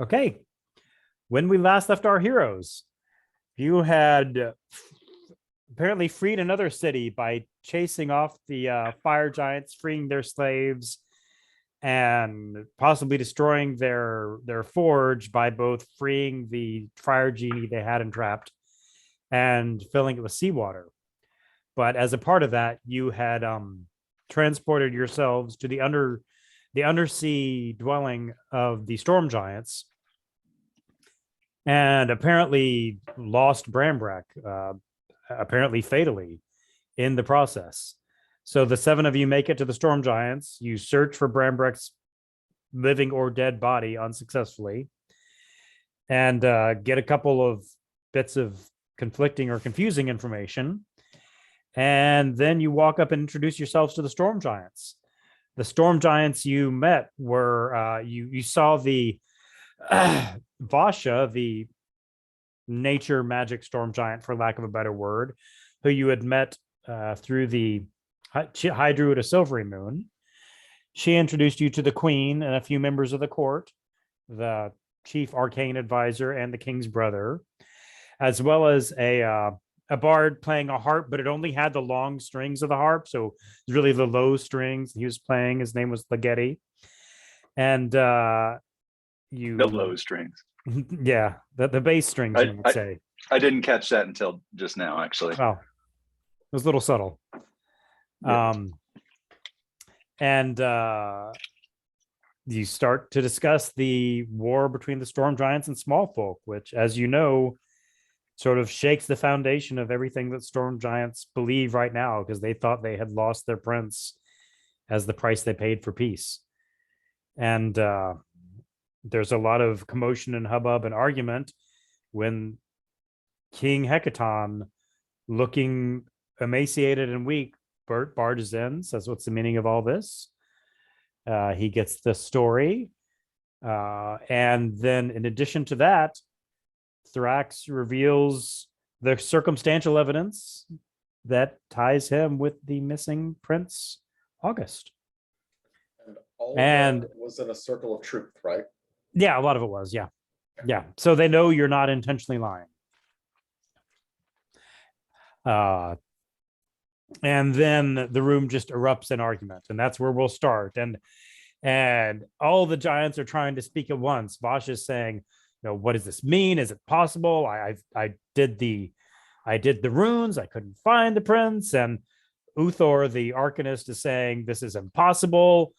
Okay. When we last left our heroes, you had apparently freed another city by chasing off the fire giants, freeing their slaves, and possibly destroying their forge by both freeing the fire genie they had entrapped and filling it with seawater. But as a part of that, you had transported yourselves to the undersea dwelling of the storm giants, and apparently lost Brambrack, apparently fatally, in the process. So the seven of you make it to the storm giants. You search for Brambrack's living or dead body unsuccessfully, and get a couple of bits of conflicting or confusing information. And then you walk up and introduce yourselves to the storm giants. The storm giants you met were you saw the Vasha, the nature magic storm giant, for lack of a better word, who you had met through the High Druid of Silvery Moon. She introduced you to the Queen and a few members of the court, the chief arcane advisor and the king's brother, as well as a bard playing a harp, but it only had the long strings of the harp, so it's really the low strings he was playing. His name was Ligeti, and you the low strings. Yeah, the bass strings, you would say. I didn't catch that until just now, actually. Oh, it was a little subtle. Yeah. And you start to discuss the war between the storm giants and small folk, which, as you know, sort of shakes the foundation of everything that storm giants believe right now, because they thought they had lost their prince as the price they paid for peace. And there's a lot of commotion and hubbub and argument when King Hecaton, looking emaciated and weak, barges in, says, "What's the meaning of all this?" He gets the story. And then in addition to that, Thrax reveals the circumstantial evidence that ties him with the missing Prince August. And all of that was in a circle of truth, right? Yeah, a lot of it was. Yeah. Yeah. So they know you're not intentionally lying. And then the room just erupts in argument, and that's where we'll start. And all the giants are trying to speak at once. Bosch is saying, what does this mean? Is it possible? I did the runes. I couldn't find the prince. And Uthor, the Arcanist, is saying this is impossible.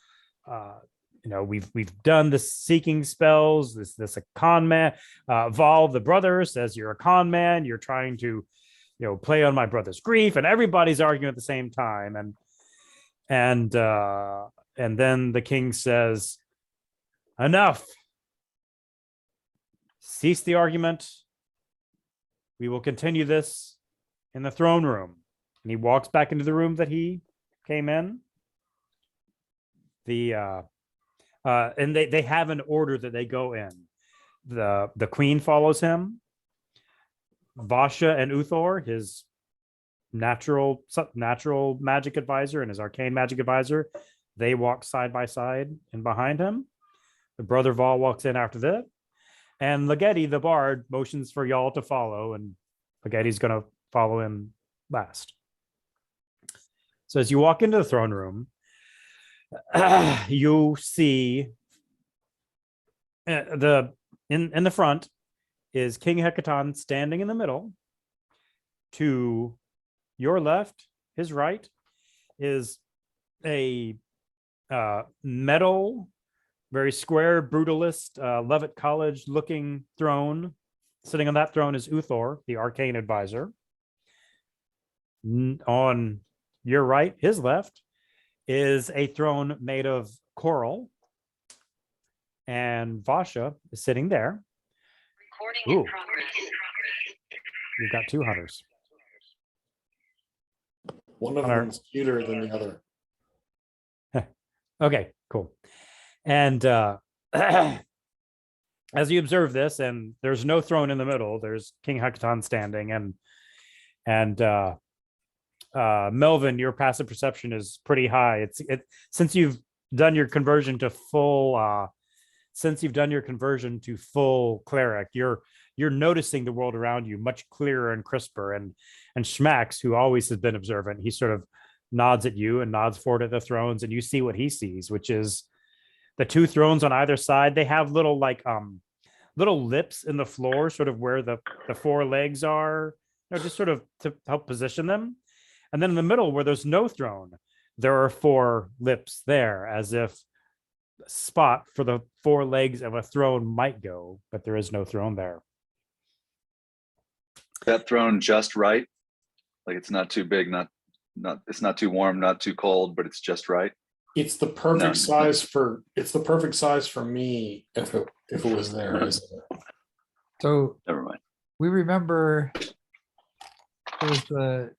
We've done the seeking spells. This a con man. Val, the brother, says you're a con man. You're trying to, play on my brother's grief. And everybody's arguing at the same time. And then the king says, "Enough. Cease the argument. We will continue this in the throne room." And he walks back into the room that he came in. And they have an order that they go in. The queen follows him. Vasha and Uthor, his natural magic advisor and his arcane magic advisor, they walk side by side and behind him. The brother Val walks in after that. And Ligeti, the bard, motions for y'all to follow, and Ligeti's going to follow him last. So as you walk into the throne room, you see in the front is King Hecaton standing in the middle. To your left, his right, is a metal, very square, brutalist, Levitt College looking throne. Sitting on that throne is Uthor, the arcane advisor. On your right, his left, is a throne made of coral. And Vasha is sitting there. Recording in progress. You've got two hunters. One of them's cuter than the other. Okay, cool. And as you observe this, and there's no throne in the middle, there's King Hecaton standing, and Melvin, your passive perception is pretty high. Since you've done your conversion to full since you've done your conversion to full cleric, you're noticing the world around you much clearer and crisper. And Schmax, who always has been observant, he sort of nods at you and nods forward at the thrones, and you see what he sees, which is the two thrones on either side. They have little little lips in the floor, sort of where the four legs are, just sort of to help position them. And then in the middle, where there's no throne, there are four lips there, as if a spot for the four legs of a throne might go, but there is no throne there. That throne just right, like it's not too big, not it's not too warm, not too cold, but it's just right. It's the perfect No. size for, it's the perfect size for me if it was there, isn't it? So Never mind. we remember there was the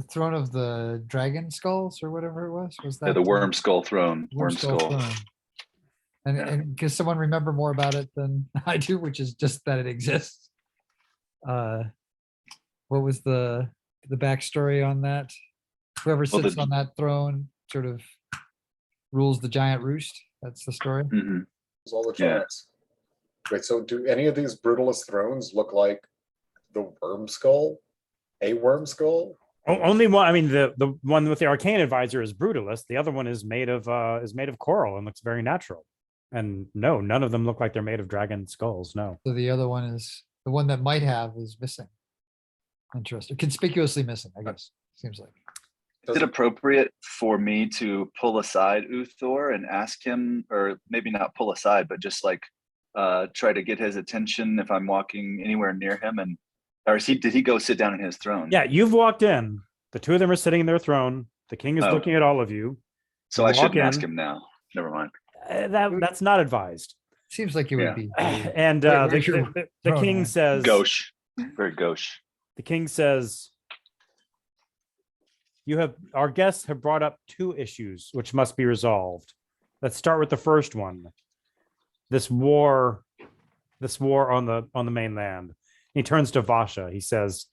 throne of the dragon skulls or whatever it was. Was that Yeah, the worm skull throne. Worm skull. throne? And Yeah. and does someone remember more about it than I do, which is just that it exists? What was the backstory on that? Whoever Well, sits on that throne sort of rules the giant roost. That's the story. Mhm. It's all the Yeah. giants. Wait, so do any of these brutalist thrones look like the worm skull? A worm skull? Only one. I mean, the one with the arcane advisor is brutalist. The other one is made of coral and looks very natural. And no, none of them look like they're made of dragon skulls. No. So the other one is the one that might have is missing. Interesting. Conspicuously missing, I guess. Seems like. Is it appropriate for me to pull aside Uthor and ask him, or maybe not pull aside, but just like try to get his attention if I'm walking anywhere near him? And or did he go sit down in his throne? Yeah, you've walked in. The two of them are sitting in their throne. The king is Oh. looking at all of you. So You I walk shouldn't ask in. him now. Never mind. That's not advised. Seems like it would Yeah. be. And Wait, where's your the throne, king man? says, Gauche. Very gauche. the king says, our guests have brought up two issues which must be resolved. Let's start with the first one. This war on the mainland. He turns to Vasha. He says,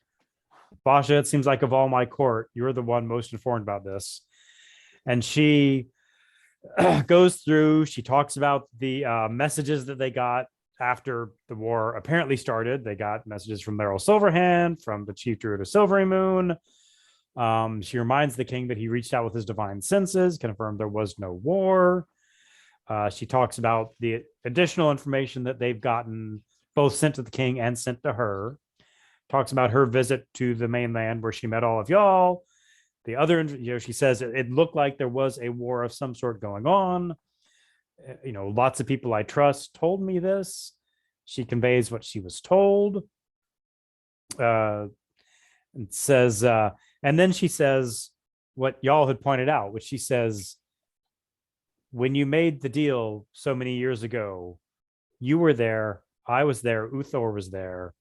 Vasha, it seems like of all my court, you're the one most informed about this. And she goes through, she talks about the messages that they got after the war apparently started. They got messages from Meryl Silverhand, from the chief druid of Silvery Moon. She reminds the king that he reached out with his divine senses, confirmed there was no war. She talks about the additional information that they've gotten, both sent to the king and sent to her. Talks about her visit to the mainland where she met all of y'all. The other, she says it looked like there was a war of some sort going on. Lots of people I trust told me this. She conveys what she was told. And says, and then she says what y'all had pointed out, which she says, when you made the deal so many years ago, you were there, I was there, Uthor was there.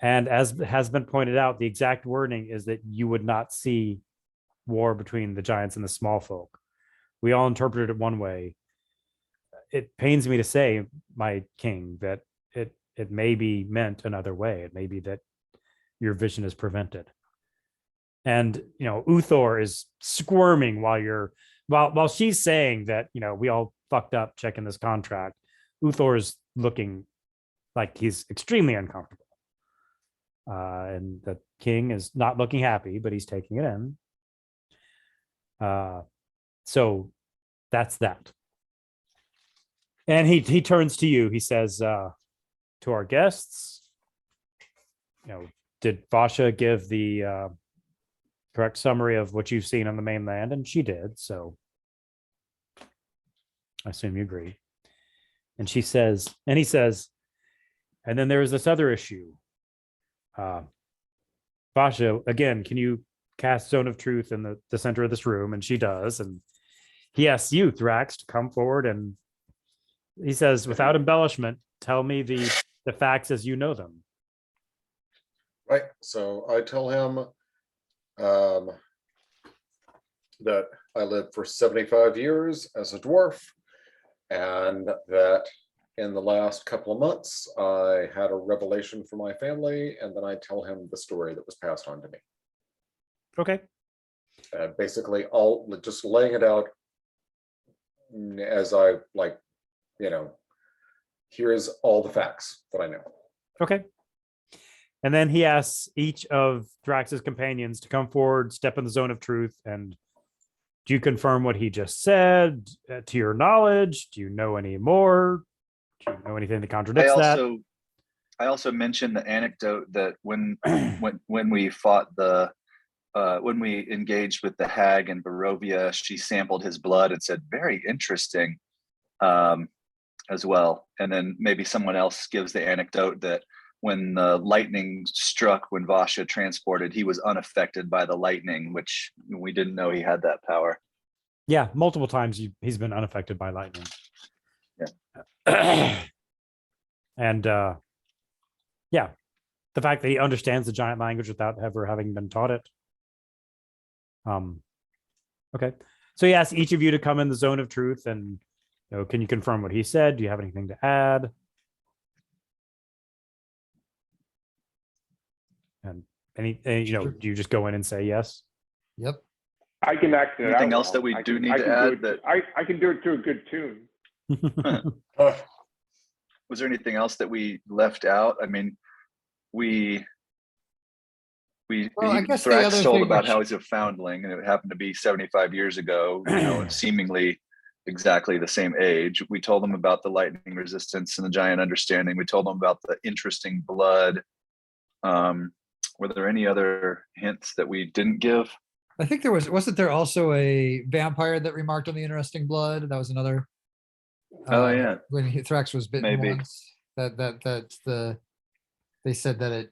And as has been pointed out, the exact wording is that you would not see war between the giants and the small folk. We all interpreted it one way. It pains me to say, my king, that it may be meant another way. It may be that your vision is prevented. And Uthor is squirming while she's saying that we all fucked up checking this contract. Uthor is looking like he's extremely uncomfortable. And the king is not looking happy, but he's taking it in. So that's that. And he turns to you. He says, to our guests, did Vasha give the correct summary of what you've seen on the mainland? And she did. So I assume you agree. And he says, and then there is this other issue. Vasha, again, can you cast Zone of Truth in the center of this room? And she does. And he asks you, Thrax, to come forward. And he says, without embellishment, tell me the facts as you know them. Right, so I tell him that I lived for 75 years as a dwarf, and that in the last couple of months, I had a revelation for my family, and then I tell him the story that was passed on to me. Okay. Basically, all just laying it out as I here's all the facts that I know. Okay. And then he asks each of Thrax's companions to come forward, step in the zone of truth, and do you confirm what he just said to your knowledge? Do you know any more? Do you know anything that contradicts that? I also mentioned the anecdote that when we fought when we engaged with the hag in Barovia, she sampled his blood and said, very interesting, as well. And then maybe someone else gives the anecdote that when the lightning struck, when Vasha transported, he was unaffected by the lightning, which we didn't know he had that power. Yeah, multiple times he's been unaffected by lightning. Yeah. And yeah, the fact that he understands the giant language without ever having been taught it. Okay, so he asks each of you to come in the zone of truth, and can you confirm what he said? Do you have anything to add? And do you just go in and say yes? Yep. I can act it out. Anything else that we do need to add? I can do it to a good tune. Was there anything else that we left out? I mean, I guess the Thrax other told thing about which- how he's a foundling, and it happened to be 75 years ago, seemingly exactly the same age. We told him about the lightning resistance and the giant understanding. We told him about the interesting blood. Were there any other hints that we didn't give? I think wasn't there also a vampire that remarked on the interesting blood? That was another. Oh, yeah. When Thrax was bitten Maybe. once, they said that it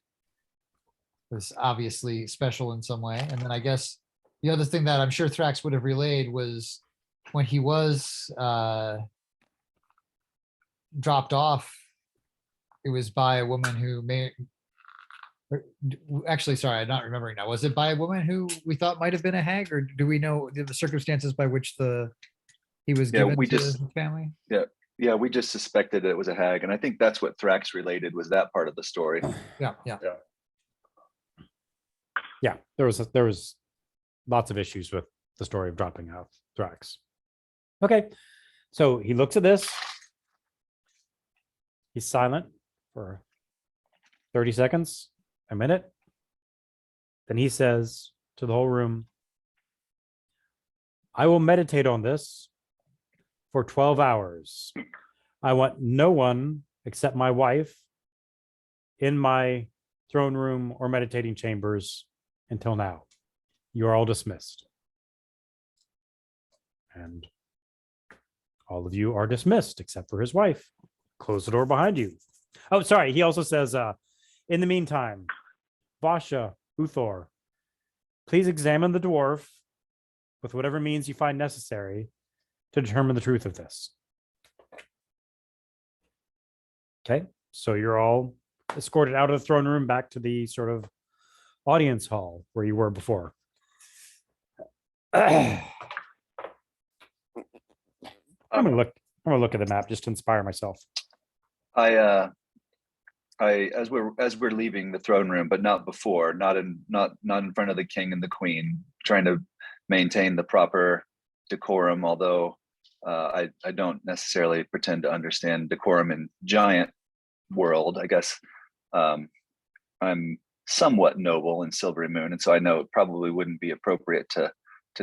was obviously special in some way. And then I guess the other thing that I'm sure Thrax would have relayed was when he was dropped off, it was by a woman who actually, sorry, I'm not remembering now. Was it by a woman who we thought might have been a hag, or do we know the circumstances by which he was given to his family? Yeah, we just suspected it was a hag, and I think that's what Thrax related, was that part of the story. Yeah. There was lots of issues with the story of dropping out Thrax. Okay, so he looks at this. He's silent for 30 seconds, a minute. Then he says to the whole room, I will meditate on this for 12 hours. I want no one except my wife in my throne room or meditating chambers until now. You are all dismissed. And all of you are dismissed except for his wife. Close the door behind you. Oh, sorry. He also says, in the meantime, Vasha, Uthor, please examine the dwarf with whatever means you find necessary to determine the truth of this. Okay, so you're all escorted out of the throne room back to the sort of audience hall where you were before. I'm gonna look at the map just to inspire myself. I as we're leaving the throne room, but not before, not in front of the king and the queen, trying to maintain the proper decorum, although I don't necessarily pretend to understand decorum in giant world. I guess I'm somewhat noble in Silvery Moon, and so I know it probably wouldn't be appropriate to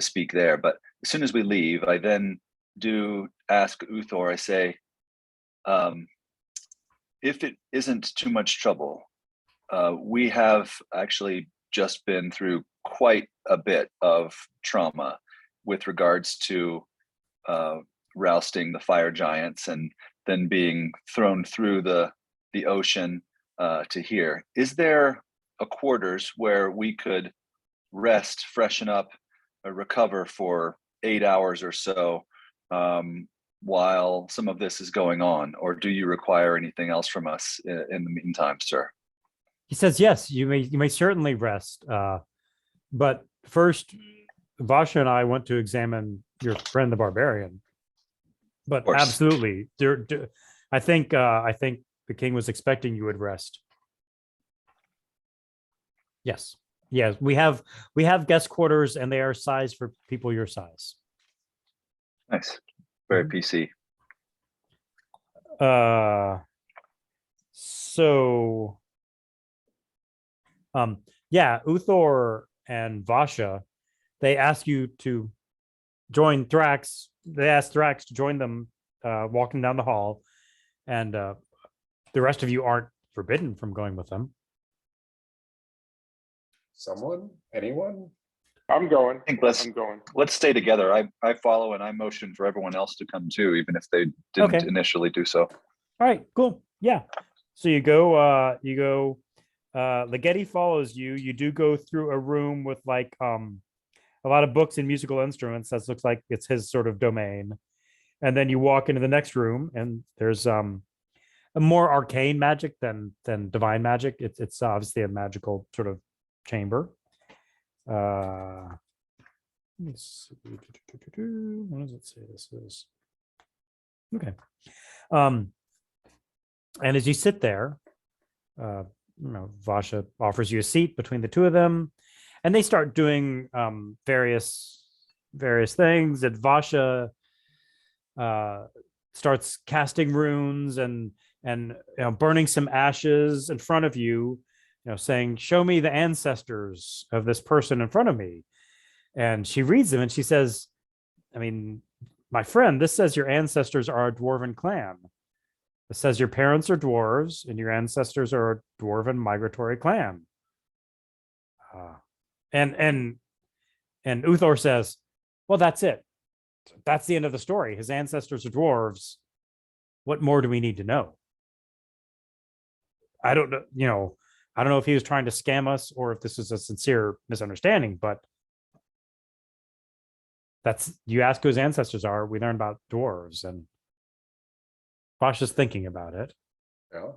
speak there. But as soon as we leave, I then do ask Uthor, I say, if it isn't too much trouble, we have actually just been through quite a bit of trauma with regards to rousting the fire giants and then being thrown through the ocean to here. Is there a quarters where we could rest, freshen up, recover for 8 hours or so while some of this is going on? Or do you require anything else from us in the meantime, sir? He says, yes, you may certainly rest. But first, Vasha and I want to examine your friend, the barbarian. But absolutely, I think the king was expecting you would rest. Yes. We have guest quarters, and they are sized for people your size. Nice. Very PC. So yeah, Uthor and Vasha, they ask you to join Thrax. They ask Thrax to join them walking down the hall, and the rest of you aren't forbidden from going with them. Someone? Anyone? I'm going. I think let's I'm going. stay together. I follow and I motion for everyone else to come too, even if they didn't Okay. initially do so. All right, cool. Yeah. So you go, Ligeti follows you. You do go through a room with like a lot of books and musical instruments. That looks like it's his sort of domain. And then you walk into the next room and there's a more arcane magic than divine magic. It's obviously a magical sort of chamber. Let's see. What does it say this is? Okay. And as you sit there, Vasha offers you a seat between the two of them, and they start doing various things. And Vasha starts casting runes and burning some ashes in front of you, saying, "Show me the ancestors of this person in front of me." And she reads them and she says, "I mean, my friend, this says your ancestors are a dwarven clan. It says your parents are dwarves and your ancestors are a dwarven migratory clan." And Uthor says, "Well, that's it. That's the end of the story. His ancestors are dwarves. What more do we need to know?" I don't know, I don't know if he was trying to scam us or if this is a sincere misunderstanding, but you ask who his ancestors are, we learn about dwarves, and Pasha's thinking about it. Yeah.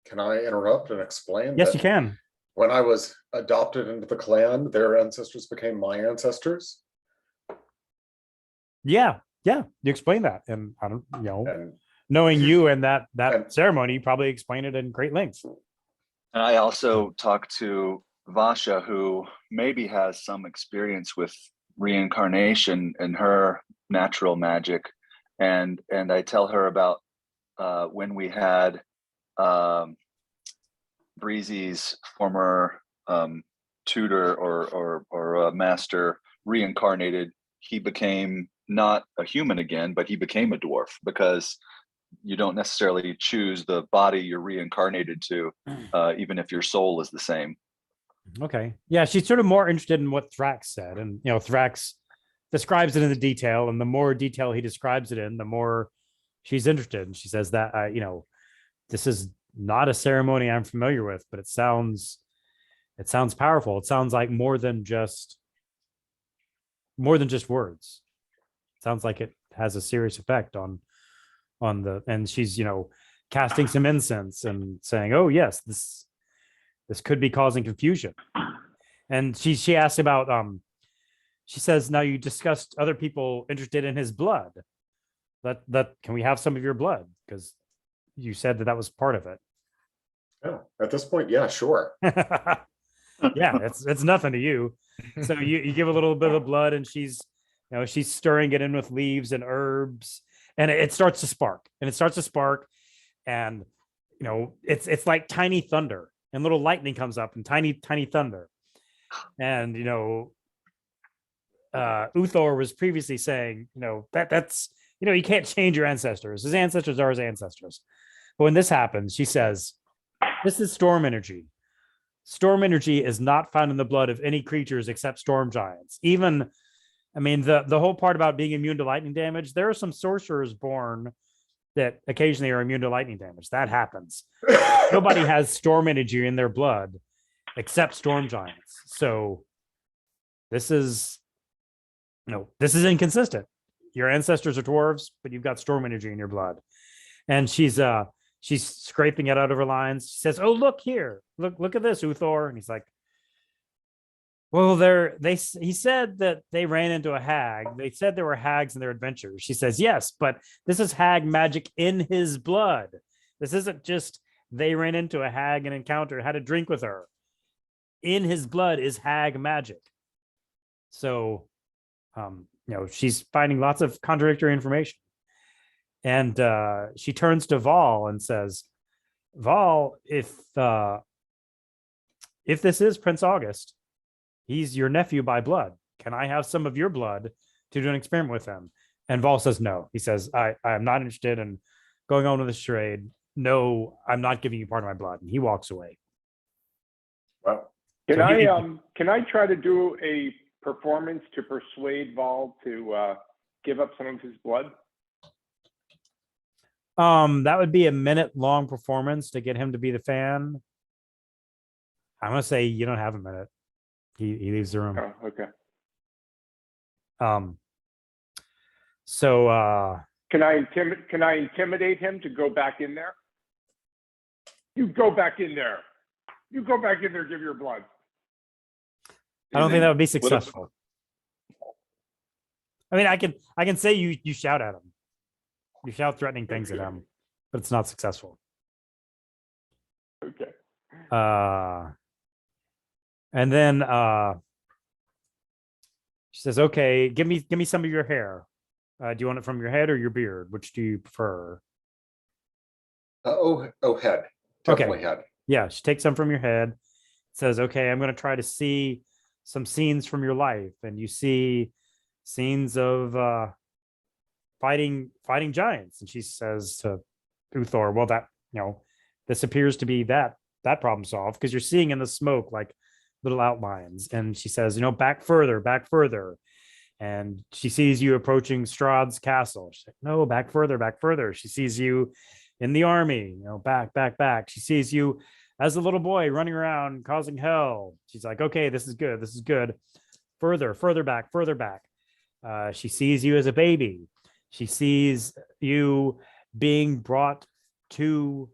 Can I interrupt and explain? Yes, that you can. When I was adopted into the clan, their ancestors became my ancestors. Yeah, you explain that, and I don't, And knowing you and that And- ceremony, you probably explain it in great length. And I also talked to Vasha, who maybe has some experience with reincarnation and her natural magic. And I tell her about when we had Breezy's former tutor or master reincarnated. He became not a human again, but he became a dwarf, because you don't necessarily choose the body you're reincarnated to, even if your soul is the same. Okay. Yeah, she's sort of more interested in what Thrax said. And, Thrax describes it in the detail. And the more detail he describes it in, the more she's interested. And she says that, this is not a ceremony I'm familiar with, but it sounds powerful. It sounds like more than just words. It sounds like it has a serious effect on and she's, casting some incense and saying, "Oh yes, this could be causing confusion." And she asked about she says, "Now you discussed other people interested in his blood. That can we have some of your blood? Because you said that was part of it." yeah, at this point, yeah, sure. Yeah, it's nothing to you. So you give a little bit of blood, and she's stirring it in with leaves and herbs, and it starts to spark, and it's like tiny thunder, and little lightning comes up and tiny thunder. And Uthor was previously saying, that's you can't change your ancestors. His ancestors are his ancestors. But when this happens, she says, "This is storm energy. Storm energy is not found in the blood of any creatures except storm giants. Even, the whole part about being immune to lightning damage, there are some sorcerers born that occasionally are immune to lightning damage. That happens. Nobody has storm energy in their blood except storm giants. So this is inconsistent. Your ancestors are dwarves, but you've got storm energy in your blood." And she's scraping it out of her lines. She says, "Oh, look here. Look at this, Uthor." And he's like, "Well, he said that they ran into a hag. They said there were hags in their adventures." She says, "Yes, but this is hag magic in his blood. This isn't just they ran into a hag and encountered, had a drink with her. In his blood is hag magic." So, she's finding lots of contradictory information. And she turns to Vol and says, Vol, if this is Prince August, he's your nephew by blood. Can I have some of your blood to do an experiment with him? And Vol says no. He says, I'm not interested in going on with this charade. No, I'm not giving you part of my blood. And he walks away. Well, Can So he- can I try to do a performance to persuade Vol to give up some of his blood? That would be a minute-long performance to get him to be the fan. I'm gonna say you don't have a minute. He leaves the room. Oh, okay. So Can I intimidate him to go back in there? You go back in there. You go back in there, give your blood. I don't think that would be What if- successful. I mean, I can say you shout at him. You shout threatening things at him, but it's not successful. Okay. And then she says, okay, give me some of your hair. Do you want it from your head or your beard? Which do you prefer? head. Definitely head. Yeah, she takes some from your head, says, okay, I'm going to try to see some scenes from your life. And you see scenes of fighting giants. And she says to Uthor, well, that, this appears to be that problem solved, because you're seeing in the smoke like little outlines. And she says, back further. And she sees you approaching Strahd's castle. She's like, no, back further. She sees you in the army, back. She sees you as a little boy running around causing hell. She's like, okay, this is good. Further back. She sees you as a baby. She sees you being brought to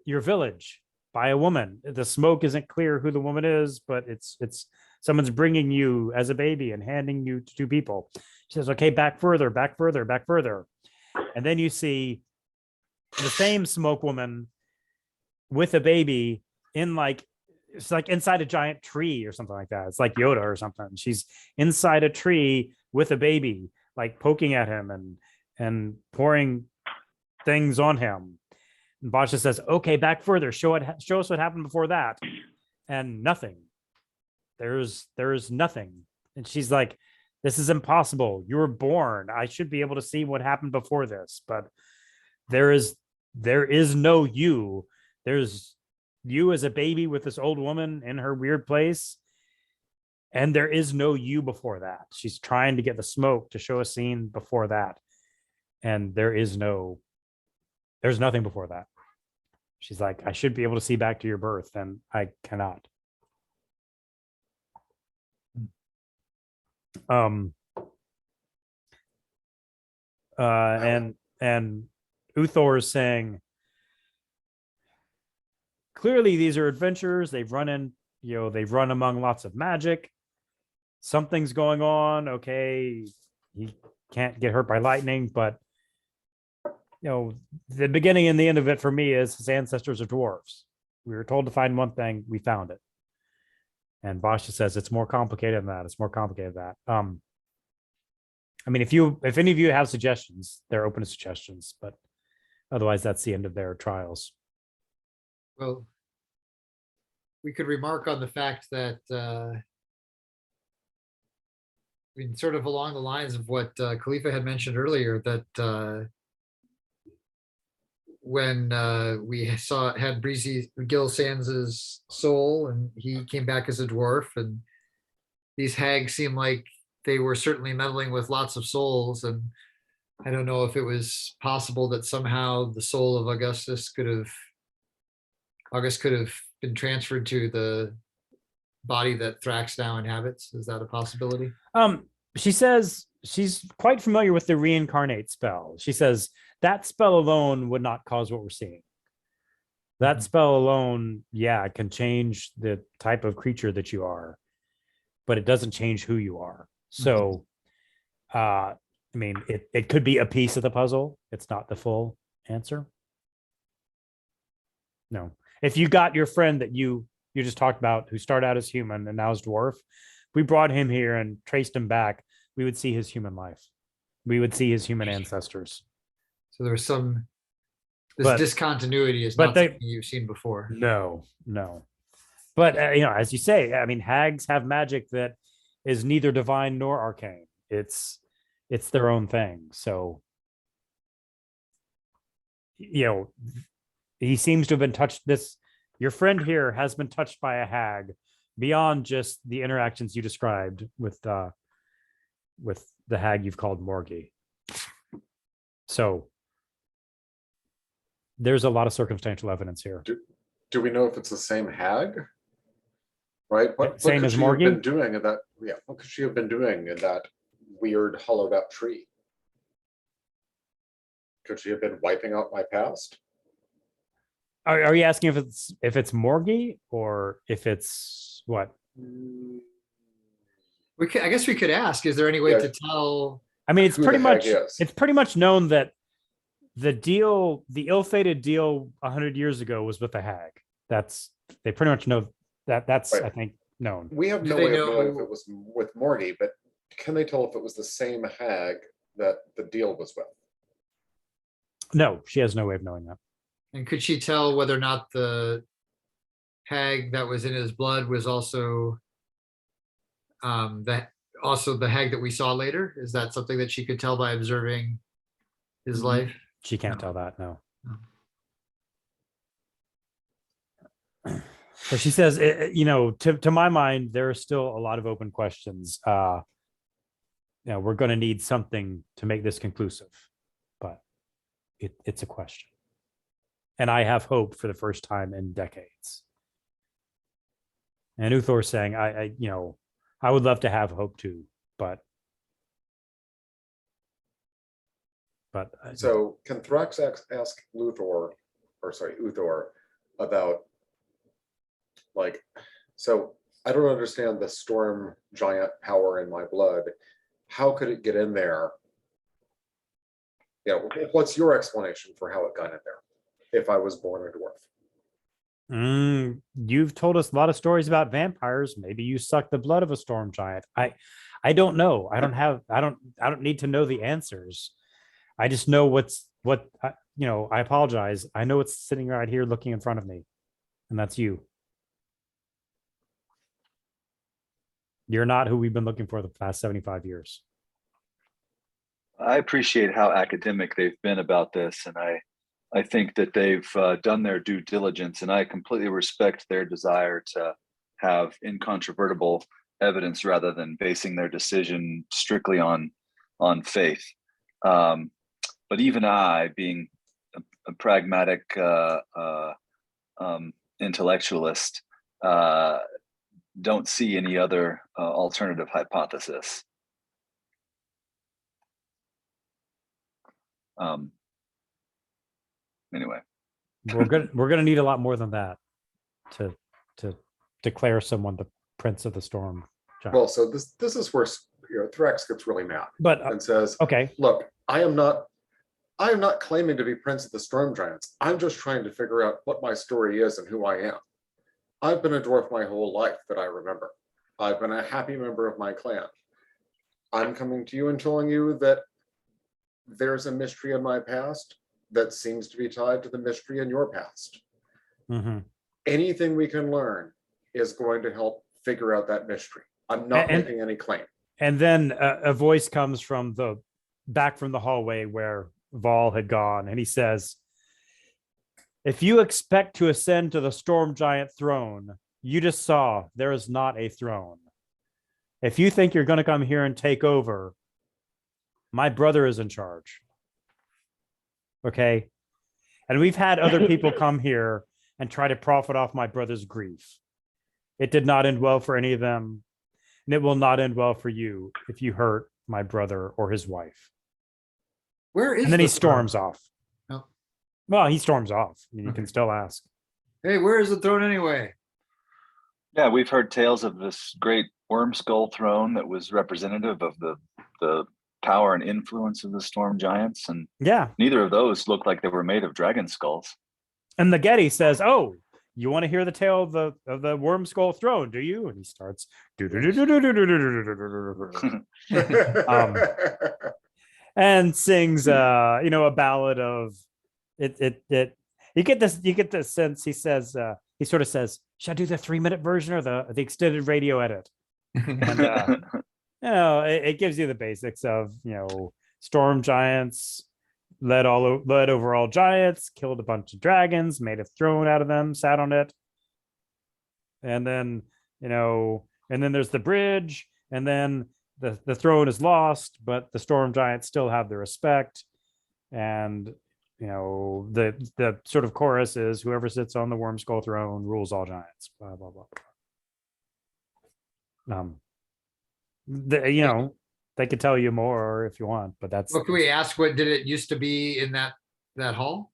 your village by a woman. The smoke isn't clear who the woman is, but it's someone's bringing you as a baby and handing you to two people. She says, okay, back further. And then you see the same smoke woman with a baby it's like inside a giant tree or something like that. It's like Yoda or something. She's inside a tree with a baby, like poking at him and pouring things on him. And Basha says, okay, back further. Show us what happened before that. And nothing. There's nothing. And she's like, this is impossible. You were born. I should be able to see what happened before this, but there is no you. There's you as a baby with this old woman in her weird place. And there is no you before that. She's trying to get the smoke to show a scene before that. And there's nothing before that. She's like, I should be able to see back to your birth, and I cannot. And Uthor is saying, clearly these are adventures. They've run among lots of magic. Something's going on. Okay, he can't get hurt by lightning, but the beginning and the end of it for me is his ancestors are dwarves. We were told to find one thing, we found it. And Basha says it's more complicated than that. I mean, if any of you have suggestions, they're open to suggestions, but otherwise that's the end of their trials. Well, we could remark on the fact that, sort of along the lines of what Khalifa had mentioned earlier, that when we had Breezy Gil Sands's soul, and he came back as a dwarf, and these hags seem like they were certainly meddling with lots of souls, and I don't know if it was possible that somehow the soul of August could have been transferred to the body that Thrax now inhabits. Is that a possibility? She says she's quite familiar with the reincarnate spell. She says that spell alone would not cause what we're seeing. That spell alone, it can change the type of creature that you are, but it doesn't change who you are. So, it could be a piece of the puzzle. It's not the full answer. No. If you got your friend that you just talked about, who started out as human and now is dwarf, we brought him here and traced him back, we would see his human life. We would see his human ancestors. So there's some, this But- discontinuity is but not they- something you've seen before. No. But as you say, I mean, hags have magic that is neither divine nor arcane. It's their own thing. So, he seems to have been touched. Your friend here has been touched by a hag beyond just the interactions you described with the hag you've called Morgie. So there's a lot of circumstantial evidence here. Do we know if it's the same hag? Right? What Same could as she have Morgie? been doing in that? Yeah, what could she have been doing in that weird hollowed out tree? Could she have been wiping out my past? Are you asking if it's Morgie or if it's what? I guess we could ask, is there any way Yeah. to tell? I mean, it's Who pretty the heck much is? it's pretty much known that the ill-fated deal 100 years ago was with the hag. They pretty much know that. That's Right. I think known. We have Do no they way of knowing if know- it was with Morgie, but can they tell if it was the same hag that the deal was with? No, she has no way of knowing that. And could she tell whether or not the hag that was in his blood was also the hag that we saw later? Is that something that she could tell by observing his life? She can't No. tell that. No. No. But she says, to my mind, there are still a lot of open questions. We're going to need something to make this conclusive, but it's a question. And I have hope for the first time in decades. And Uthor's saying, I would love to have hope too, but So can Thrax ask Uthor about, like, so I don't understand the storm giant power in my blood. How could it get in there? What's your explanation for how it got in there if I was born a dwarf? You've told us a lot of stories about vampires. Maybe you suck the blood of a storm giant. I don't know. I don't need to know the answers. I just know I apologize. I know it's sitting right here looking in front of me, and that's you. You're not who we've been looking for the past 75 years. I appreciate how academic they've been about this, and I think that they've done their due diligence, and I completely respect their desire to have incontrovertible evidence rather than basing their decision strictly on faith. But even I, being a pragmatic intellectualist, don't see any other alternative hypothesis. Anyway, We're gonna need a lot more than that to declare someone the prince of the storm giant. Well, so this is where Thrax gets really mad But and says, okay, look, I am not claiming to be Prince of the Storm Giants. I'm just trying to figure out what my story is and who I am. I've been a dwarf my whole life that I remember. I've been a happy member of my clan. I'm coming to you and telling you that there's a mystery in my past that seems to be tied to the mystery in your past. mhm. Anything we can learn is going to help figure out that mystery. I'm not And- making any claim. And then a voice comes from the back from the hallway where Vol had gone, and he says, "If you expect to ascend to the storm giant throne, you just saw there is not a throne. If you think you're going to come here and take over, my brother is in charge." Okay. And we've had other people come here and try to profit off my brother's grief. It did not end well for any of them. And it will not end well for you if you hurt my brother or his wife. Where is? And then he the throne? storms off. Oh. Well, he storms off. You Okay. can still ask. Hey, where is the throne anyway? yeah, we've heard tales of this great worm skull throne that was representative of the power and influence of the storm giants, and Yeah. neither of those looked like they were made of dragon skulls. And the Getty says, "Oh, you want to hear the tale of the worm skull throne, do you?" And he starts. and sings a ballad of it. You get this sense. He says he sort of says, should I do the 3-minute version or the extended radio edit? And it gives you the basics of storm giants led over all giants, killed a bunch of dragons, made a throne out of them, sat on it, and then there's the bridge, and then the throne is lost, but the storm giants still have the respect. And the sort of chorus is whoever sits on the worm skull throne rules all giants, blah blah blah. They could tell you more if you want, but that's Well, can we ask what did it used to be in that hall?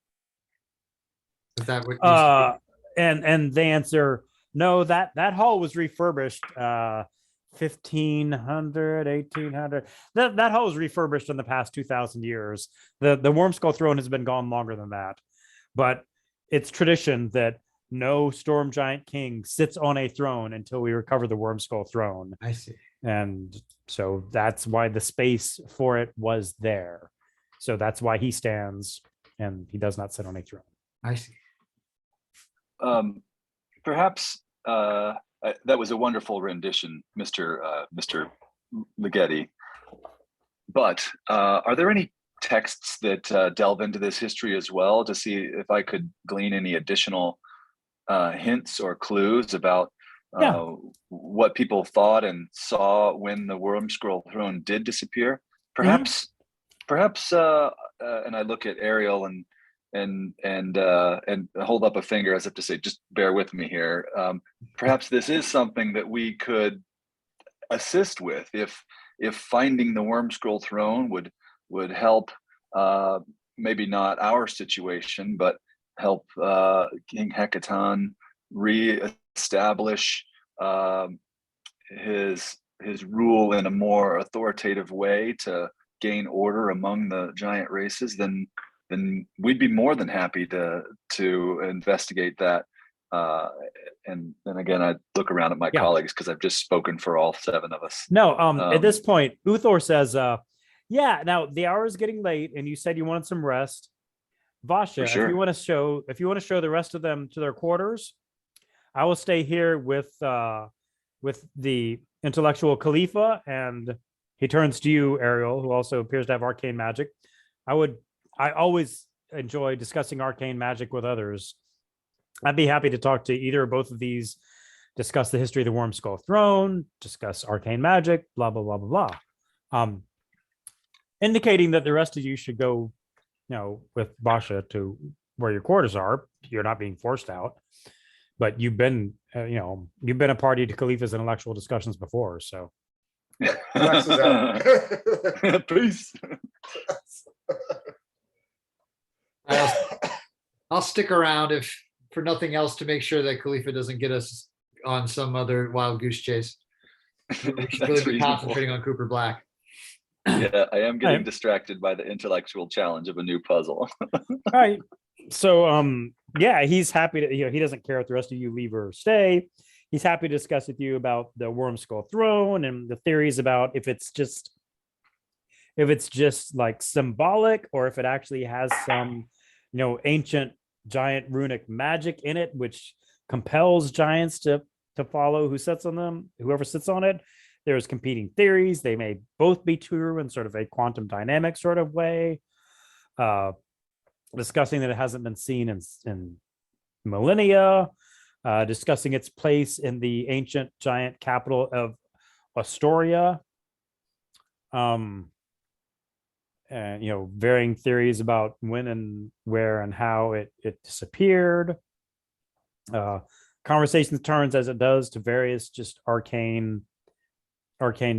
Is that what used to and they answer, no, that hall was refurbished 1500, 1800. That hall was refurbished in the past 2000 years. The worm skull throne has been gone longer than that, but it's tradition that no storm giant king sits on a throne until we recover the worm skull throne. I see. And so that's why the space for it was there. So that's why he stands and he does not sit on a throne. I see. Perhaps that was a wonderful rendition, Mr. Ligeti. But are there any texts that delve into this history as well to see if I could glean any additional hints or clues about what people thought and saw when the worm scroll throne did disappear? Perhaps, and I look at Ariel and hold up a finger as if to say, just bear with me here. Perhaps this is something that we could assist with if finding the worm scroll throne would help, maybe not our situation, but help King Hekaton re-establish his rule in a more authoritative way to gain order among the giant races, then we'd be more than happy to investigate that. And then again, I look around at my colleagues because I've just spoken for all 7 of us. No, at this point, Uthor says, now the hour is getting late and you said you wanted some rest. Vasha, sure. if you want to show the rest of them to their quarters, I will stay here with the intellectual Khalifa, and he turns to you, Ariel, who also appears to have arcane magic. I always enjoy discussing arcane magic with others. I'd be happy to talk to either or both of these, discuss the history of the Worm Skull Throne, discuss arcane magic, blah, blah, blah, blah, blah. Indicating that the rest of you should go, with Basha to where your quarters are. You're not being forced out, but you've been a party to Khalifa's intellectual discussions before, so. Peace. I'll stick around if for nothing else to make sure that Khalifa doesn't get us on some other wild goose chase. We should really be concentrating on Cooper Black. Yeah, I am getting distracted by the intellectual challenge of a new puzzle. All right. So he's happy to, he doesn't care if the rest of you leave or stay. He's happy to discuss with you about the Worm Skull Throne and the theories about if it's just like symbolic or if it actually has some, ancient giant runic magic in it, which compels giants to follow whoever sits on it. There's competing theories. They may both be true in sort of a quantum dynamic sort of way. Discussing that it hasn't been seen in millennia. Discussing its place in the ancient giant capital of Astoria. And varying theories about when and where and how it disappeared. Conversations turns as it does to various just arcane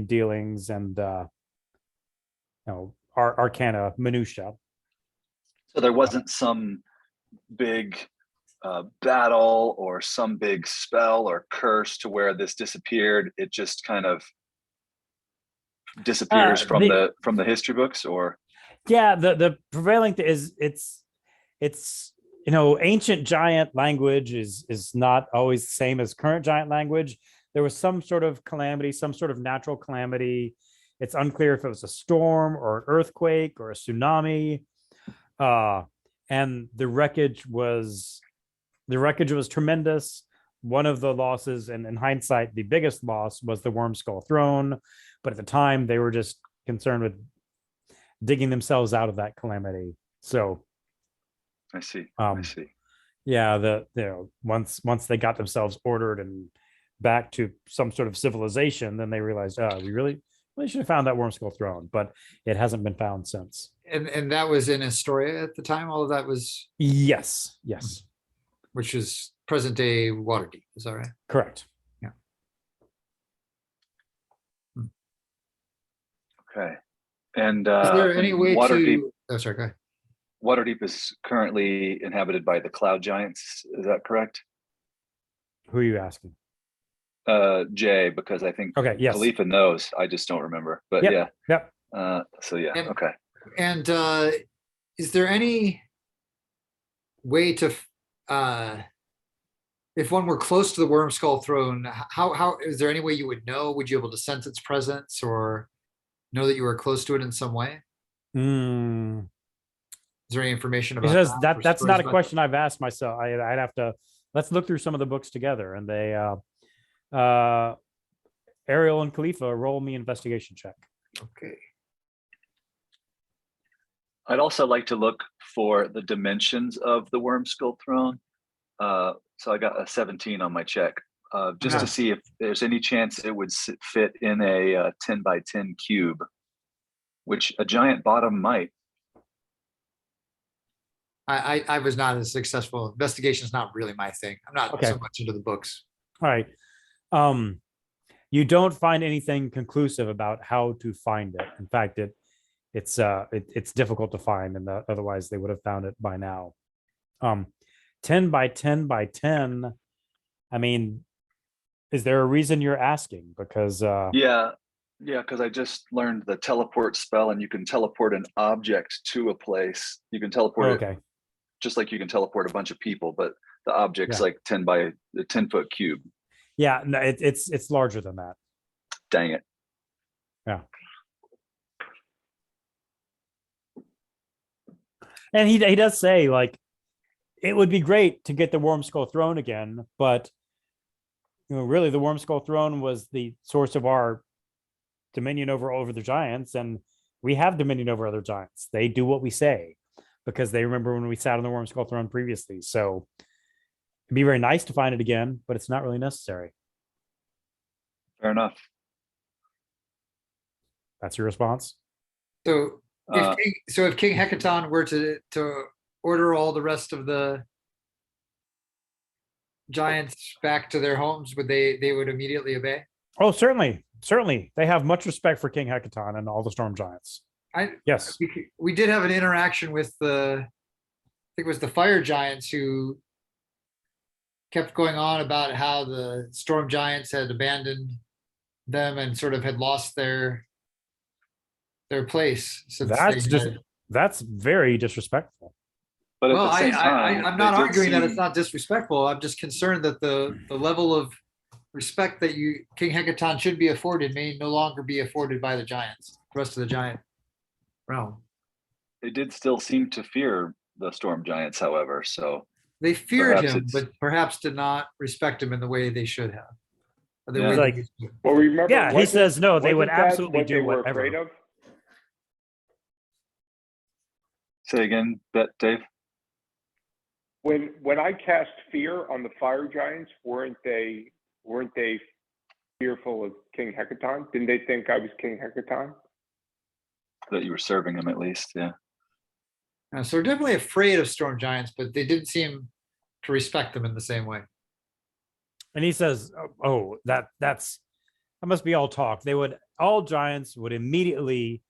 dealings and arcana minutia. So there wasn't some big battle or some big spell or curse to where this disappeared. It just kind of disappears from the history books, or the prevailing thing is it's ancient giant language is not always the same as current giant language. There was some sort of calamity, some sort of natural calamity It's unclear if it was a storm or an earthquake or a tsunami. And the wreckage was tremendous. One of the losses, and in hindsight, the biggest loss was the Worm Skull Throne. But at the time, they were just concerned with digging themselves out of that calamity. So I see. I see. Yeah, once they got themselves ordered and back to some sort of civilization, then they realized, we really should have found that Worm Skull Throne, but it hasn't been found since. And that was in Astoria at the time. All of that was, yes, which is present day Waterdeep. Is that right? Correct. Yeah. Okay. And Is there any way Waterdeep, to? Oh, sorry. Go ahead. Waterdeep is currently inhabited by the Cloud Giants. Is that correct? Who are you asking? Jay, because I think yes. Khalifa knows. I just don't remember. But yep. So yeah. Okay. And is there any way to, if one were close to the Worm Skull Throne, how is there any way you would know? Would you be able to sense its presence or know that you were close to it in some way? Is there any information about that? That's not a question I've asked myself. I'd have to, let's look through some of the books together. And they, Ariel and Khalifa, roll me investigation check. Okay. I'd also like to look for the dimensions of the Worm Skull Throne. So I got a 17 on my check, just to see if there's any chance it would fit in a 10 by 10 cube, which a giant bottom might. I was not as successful. Investigation is not really my thing. I'm not so much into the books. All right. You don't find anything conclusive about how to find it. In fact, it's difficult to find, and otherwise they would have found it by now. 10 by 10 by 10. I mean, is there a reason you're asking? Because because I just learned the teleport spell, and you can teleport an object to a place. You can teleport it just like you can teleport a bunch of people, but the object's like 10 by the 10-foot cube. Yeah, no, it's larger than that. Dang it. Yeah. And he does say, like, it would be great to get the Worm Skull Throne again, but really the Worm Skull Throne was the source of our dominion over the giants, and we have dominion over other giants. They do what we say because they remember when we sat on the Worm Skull Throne previously. So it'd be very nice to find it again, but it's not really necessary. Fair enough. That's your response? So if King Hecaton were to order all the rest of the giants back to their homes, they would immediately obey? Oh, certainly. They have much respect for King Hecaton and all the storm giants. Yes. We did have an interaction with I think it was the fire giants, who kept going on about how the storm giants had abandoned them and sort of had lost their place. That's very disrespectful. But well, I'm not arguing that it's not disrespectful. I'm just concerned that the level of respect that King Hecaton should be afforded may no longer be afforded by the giants, the rest of the giant realm. They did still seem to fear the storm giants, however. So they feared him, but perhaps did not respect him in the way they should have. Well, remember, he says no. They would absolutely do whatever. Afraid of? Say again, Dave. When I cast fear on the fire giants, weren't they fearful of King Hecaton? Didn't they think I was King Hecaton? That you were serving him, at least, yeah. So they're definitely afraid of storm giants, but they didn't seem to respect them in the same way. And he says, that must be all talk. All giants would immediately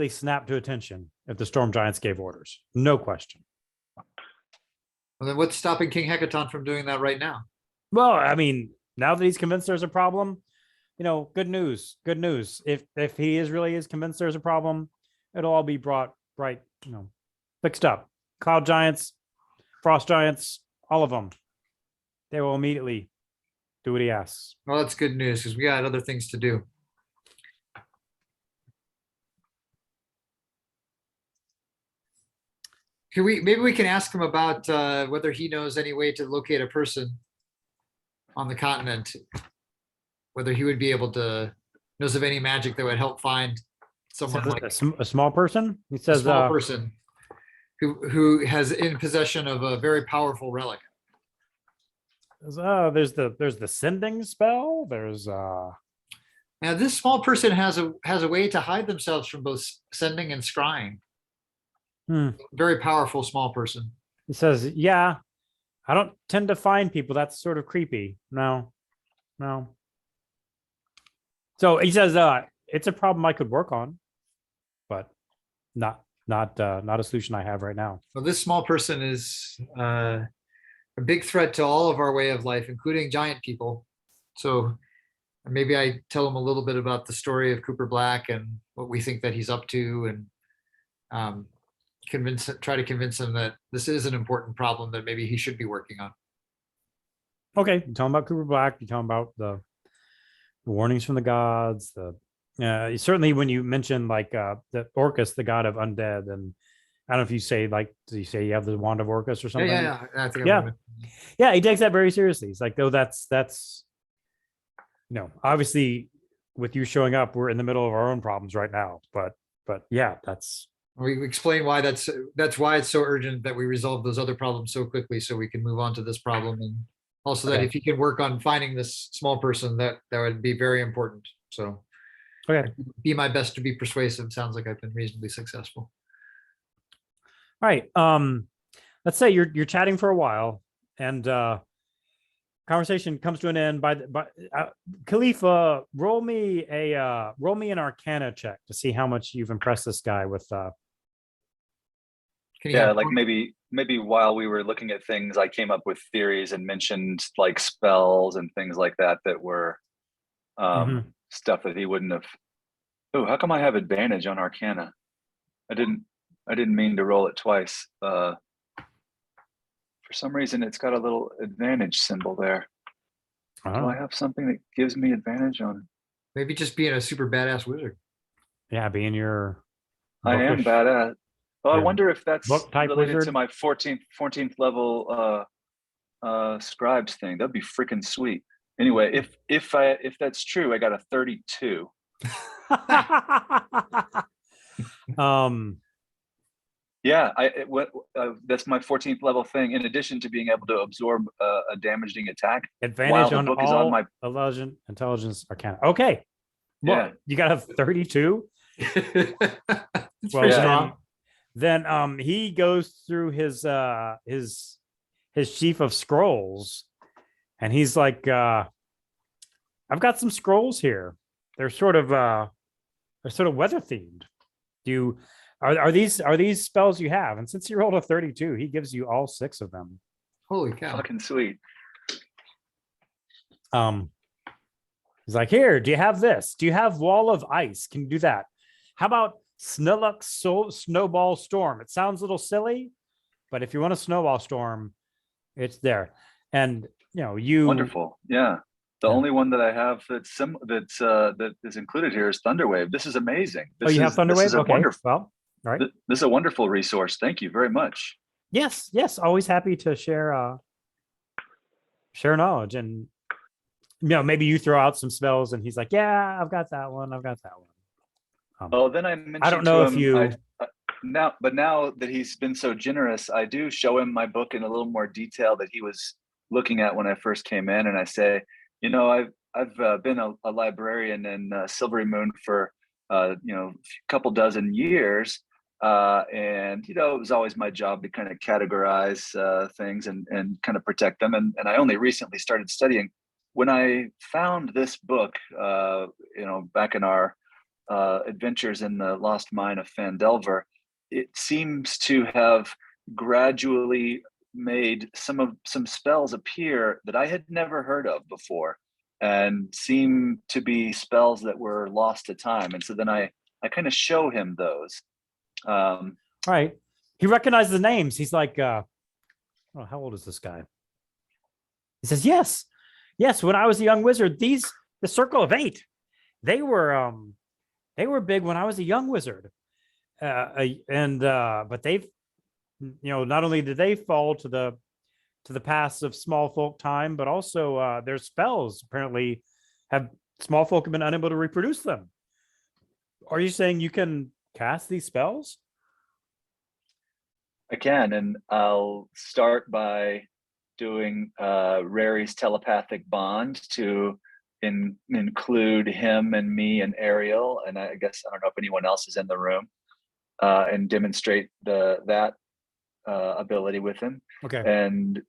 snap to attention if the storm giants gave orders. No question. Well, then what's stopping King Hecaton from doing that right now? Well, I mean, now that he's convinced there's a problem, good news. If he really is convinced there's a problem, it'll all be brought right, fixed up. Cloud giants, frost giants, all of them. They will immediately do what he asks. Well, that's good news because we got other things to do. maybe we can ask him about whether he knows any way to locate a person on the continent, whether he would be able to, knows of any magic that would help find someone Says like a small person. He a says, small person who has in possession of a very powerful relic. there's the sending spell. There's Now, this small person has a way to hide themselves from both sending and scrying. Very powerful small person. he says, yeah, I don't tend to find people. That's sort of creepy. No. So he says, it's a problem I could work on, but not a solution I have right now. Well, this small person is a big threat to all of our way of life, including giant people. So maybe I tell him a little bit about the story of Cooper Black and what we think that he's up to, and try to convince him that this is an important problem that maybe he should be working on. Okay, you tell him about Cooper Black. You tell him about the warnings from the gods. Certainly when you mention like the Orcus, the god of undead, and I don't know if you say like, do you say you have the wand of Orcus or something? Yeah. I think Yeah, he takes that very seriously. He's like, oh, that's obviously with you showing up, we're in the middle of our own problems right now. But yeah, that's. We explain why that's why it's so urgent that we resolve those other problems so quickly, so we can move on to this problem, and also that if you can work on finding this small person, that would be very important. So, okay, be my best to be persuasive. Sounds like I've been reasonably successful. All right. Let's say you're chatting for a while, and conversation comes to an end. By Khalifa, roll me an Arcana check to see how much you've impressed this guy with. Yeah, like maybe while we were looking at things, I came up with theories and mentioned like spells and things like that were stuff that he wouldn't have. Oh, how come I have advantage on Arcana? I didn't mean to roll it twice. For some reason, it's got a little advantage symbol there. Do I have something that gives me advantage on? Maybe just being a super badass wizard. Yeah, being your. I am badass. Oh, I wonder if that's related wizard to my 14th level scribes thing. That'd be freaking sweet. Anyway, if that's true, I got a 32. Yeah, that's my 14th level thing. In addition to being able to absorb a damaging attack, advantage on all intelligence Arcana. Okay, well, yeah, you got a 32. Well, then he goes through his sheaf of scrolls, and he's like, I've got some scrolls here. They're sort of weather themed. Are these spells you have? And since you rolled a 32, he gives you all 6 of them. Holy cow! Fucking sweet. He's like, here, do you have this? Do you have Wall of Ice? Can you do that? How about Snillux Snowball Storm? It sounds a little silly, but if you want a snowball storm, it's there. And wonderful. Yeah. The only one that I have that is included here is Thunderwave. This is amazing. You have Thunderwave? This is okay. Wonderful. Well, all right. This is a wonderful resource. Thank you very much. Yes. Always happy to share knowledge. And maybe you throw out some spells and he's like, yeah, I've got that one. Then I mentioned I don't know if now that he's been so generous, I do show him my book in a little more detail that he was looking at when I first came in, and I say, I've been a librarian in Silvery Moon for a couple dozen years, and it was always my job to kind of categorize things and kind of protect them, and I only recently started studying. When I found this book, back in our adventures in the lost mine of Phandelver, it seems to have gradually made some spells appear that I had never heard of before, and seem to be spells that were lost to time. And so then I kind of show him those. Right. He recognized the names. He's like, how old is this guy? He says, yes. When I was a young wizard, the Circle of 8, they were big when I was a young wizard. But they've not only did they fall to the paths of small folk time, but also their spells apparently have small folk have been unable to reproduce them. Are you saying you can cast these spells? I can, and I'll start by doing Rary's telepathic bond to include him and me and Ariel, and I guess I don't know if anyone else is in the room, and demonstrate that ability with him. Okay. And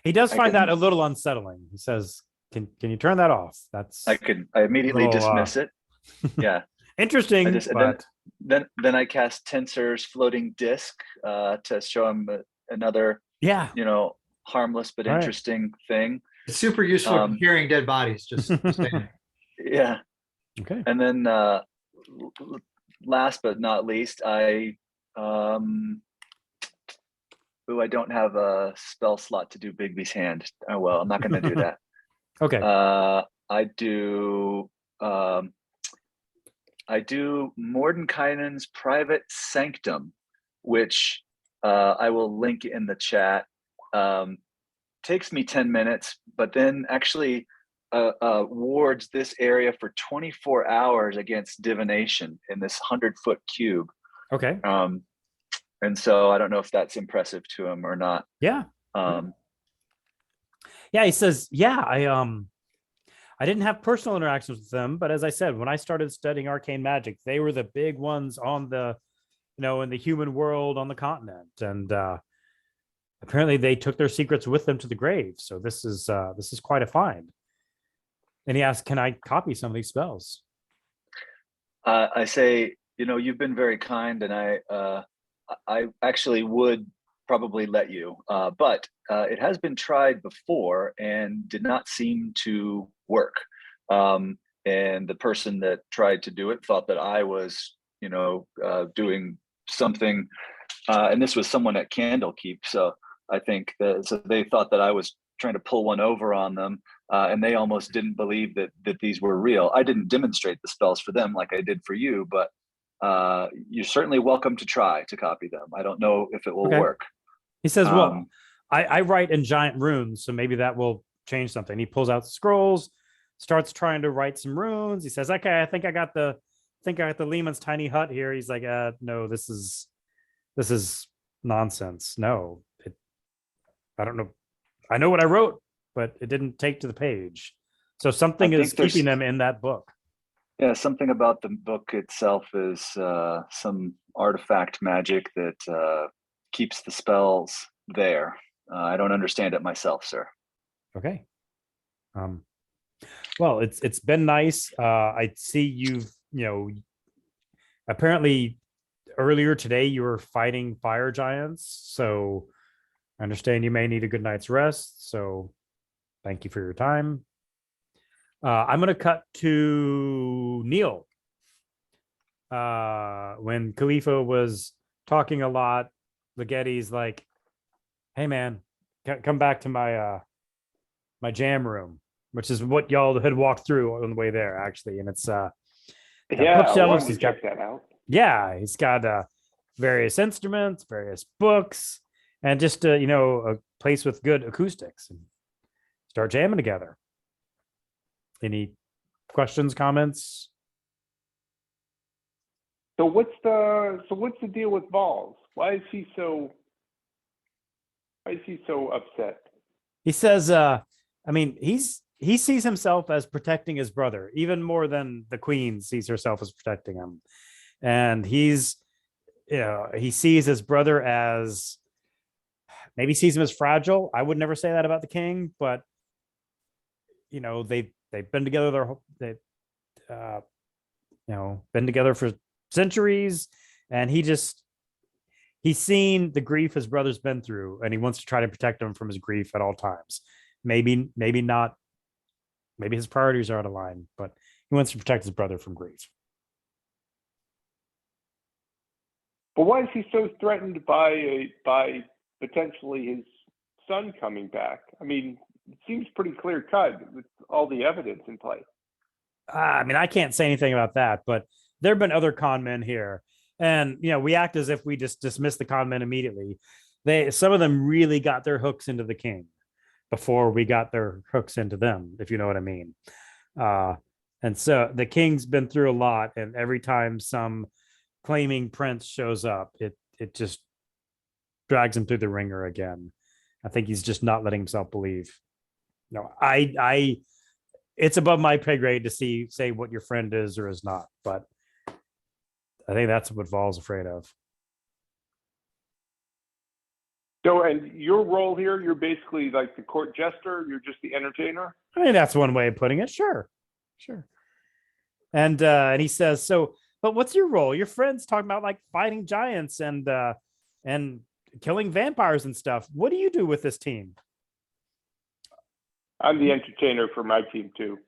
he does I find that a can- little unsettling. He says, "Can you turn that off?" That's I immediately Little, dismiss it. Yeah. interesting, I just but then I cast Tensor's floating disc to show him another, yeah. harmless but Right. interesting thing. It's super useful for carrying dead bodies, just saying. Yeah. Okay. And then last but not least, I don't have a spell slot to do Bigby's hand. Oh well, I'm not going to do that. Okay. I do Mordenkainen's Private Sanctum, which I will link in the chat. Takes me 10 minutes, but then actually wards this area for 24 hours against divination in this 100-foot cube. Okay. And so I don't know if that's impressive to him or not. Yeah. Yeah. He says, yeah, I didn't have personal interactions with them, but as I said, when I started studying arcane magic, they were the big ones on the, in the human world on the continent. And apparently they took their secrets with them to the grave. So this is quite a find. And he asked, can I copy some of these spells? I say, you've been very kind, and I actually would probably let you, but it has been tried before and did not seem to work. And the person that tried to do it thought that I was, doing something, and this was someone at Candlekeep. So I think so they thought that I was trying to pull one over on them, and they almost didn't believe that these were real. I didn't demonstrate the spells for them like I did for you, but you're certainly welcome to try to copy them. I don't know if it will work. He says, well, I write in giant runes, so maybe that will change something. He pulls out the scrolls, starts trying to write some runes. He says, okay, I think I got the Lehman's tiny hut here. He's like, no, this is nonsense. No, I don't know. I know what I wrote, but it didn't take to the page. So something is keeping them in that book. Yeah, something about the book itself is some artifact magic that keeps the spells there. I don't understand it myself, sir. Okay. Well, it's been nice. I see you've, apparently earlier today you were fighting fire giants. So I understand you may need a good night's rest. So thank you for your time. I'm going to cut to Neil. When Khalifa was talking a lot, Ligeti's like, hey man, come back to my my jam room, which is what y'all had walked through on the way there, actually. And it's yeah, I wanted to check that out. Yeah, he's got various instruments, various books, and just a place with good acoustics, and start jamming together. Any questions, comments? So what's the deal with Balls? Why is he so upset? He says, he sees himself as protecting his brother even more than the queen sees herself as protecting him. And he sees his brother as, maybe sees him as fragile. I would never say that about the king, but they've been together. Been together for centuries, and he's seen the grief his brother's been through, and he wants to try to protect him from his grief at all times. Maybe not. Maybe his priorities are out of line, but he wants to protect his brother from grief. But why is he so threatened by potentially his son coming back? I mean, it seems pretty clear cut with all the evidence in play. I can't say anything about that, but there have been other con men here, and we act as if we just dismiss the con men immediately. some of them really got their hooks into the king before we got their hooks into them, if you know what I mean. And so the king's been through a lot, and every time some claiming prince shows up, it just drags him through the ringer again. I think he's just not letting himself believe. No, I it's above my pay grade to say what your friend is or is not, but I think that's what Vol's afraid of. So, and your role here, you're basically like the court jester. You're just the entertainer. I mean, that's one way of putting it. Sure. And he says, so, but what's your role? Your friend's talking about like fighting giants and killing vampires and stuff. What do you do with this team? I'm the entertainer for my team too.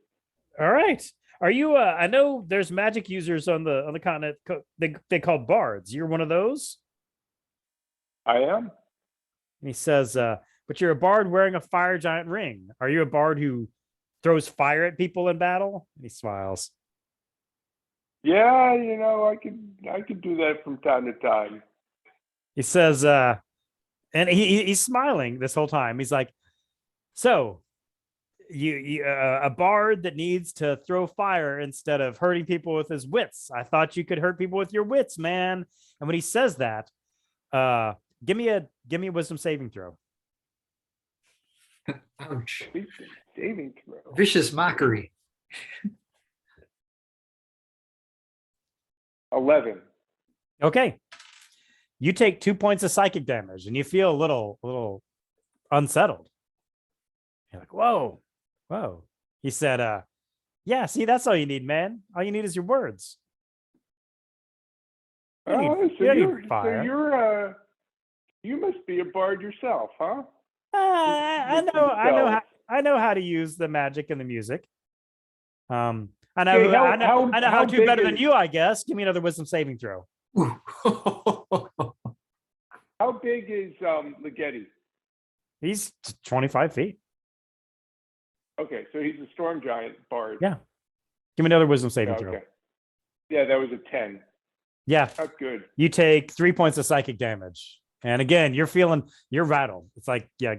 All right. Are you? I know there's magic users on the continent. They call bards. You're one of those. I am. And he says, but you're a bard wearing a fire giant ring. Are you a bard who throws fire at people in battle? And he smiles. Yeah, I could do that from time to time. He says, and he's smiling this whole time. He's like, so you a bard that needs to throw fire instead of hurting people with his wits. I thought you could hurt people with your wits, man. And when he says that, give me a wisdom saving throw. Ouch. Saving throw. Vicious mockery. 11. Okay. You take 2 points of psychic damage and you feel a little unsettled. You're like, whoa. He said, yeah, see, that's all you need, man. All you need is your words. You must be a bard yourself, huh? I know how to use the magic and the music. I know Okay, how to big better than is- you, I guess. Give me another wisdom saving throw. How big is Ligeti? He's 25 feet. Okay, so he's a storm giant bard. Yeah. Give me another wisdom saving throw. Okay. Yeah, that was a 10. Yeah. That's good. You take 3 points of psychic damage. And again, you're rattled. It's like, yeah.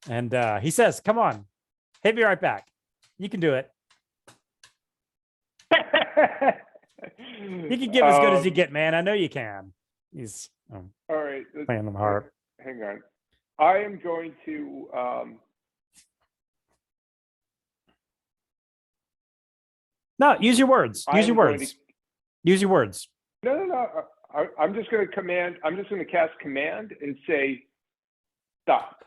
And he says, come on, hit me right back. You can do it. You can give as good as you get, man. I know you can. He's All right. playing them hard. Hang on. I am going to No, use your words. Use your I'm going words. Use your words. No. I'm just going to command. I'm just going to cast command and say, stop.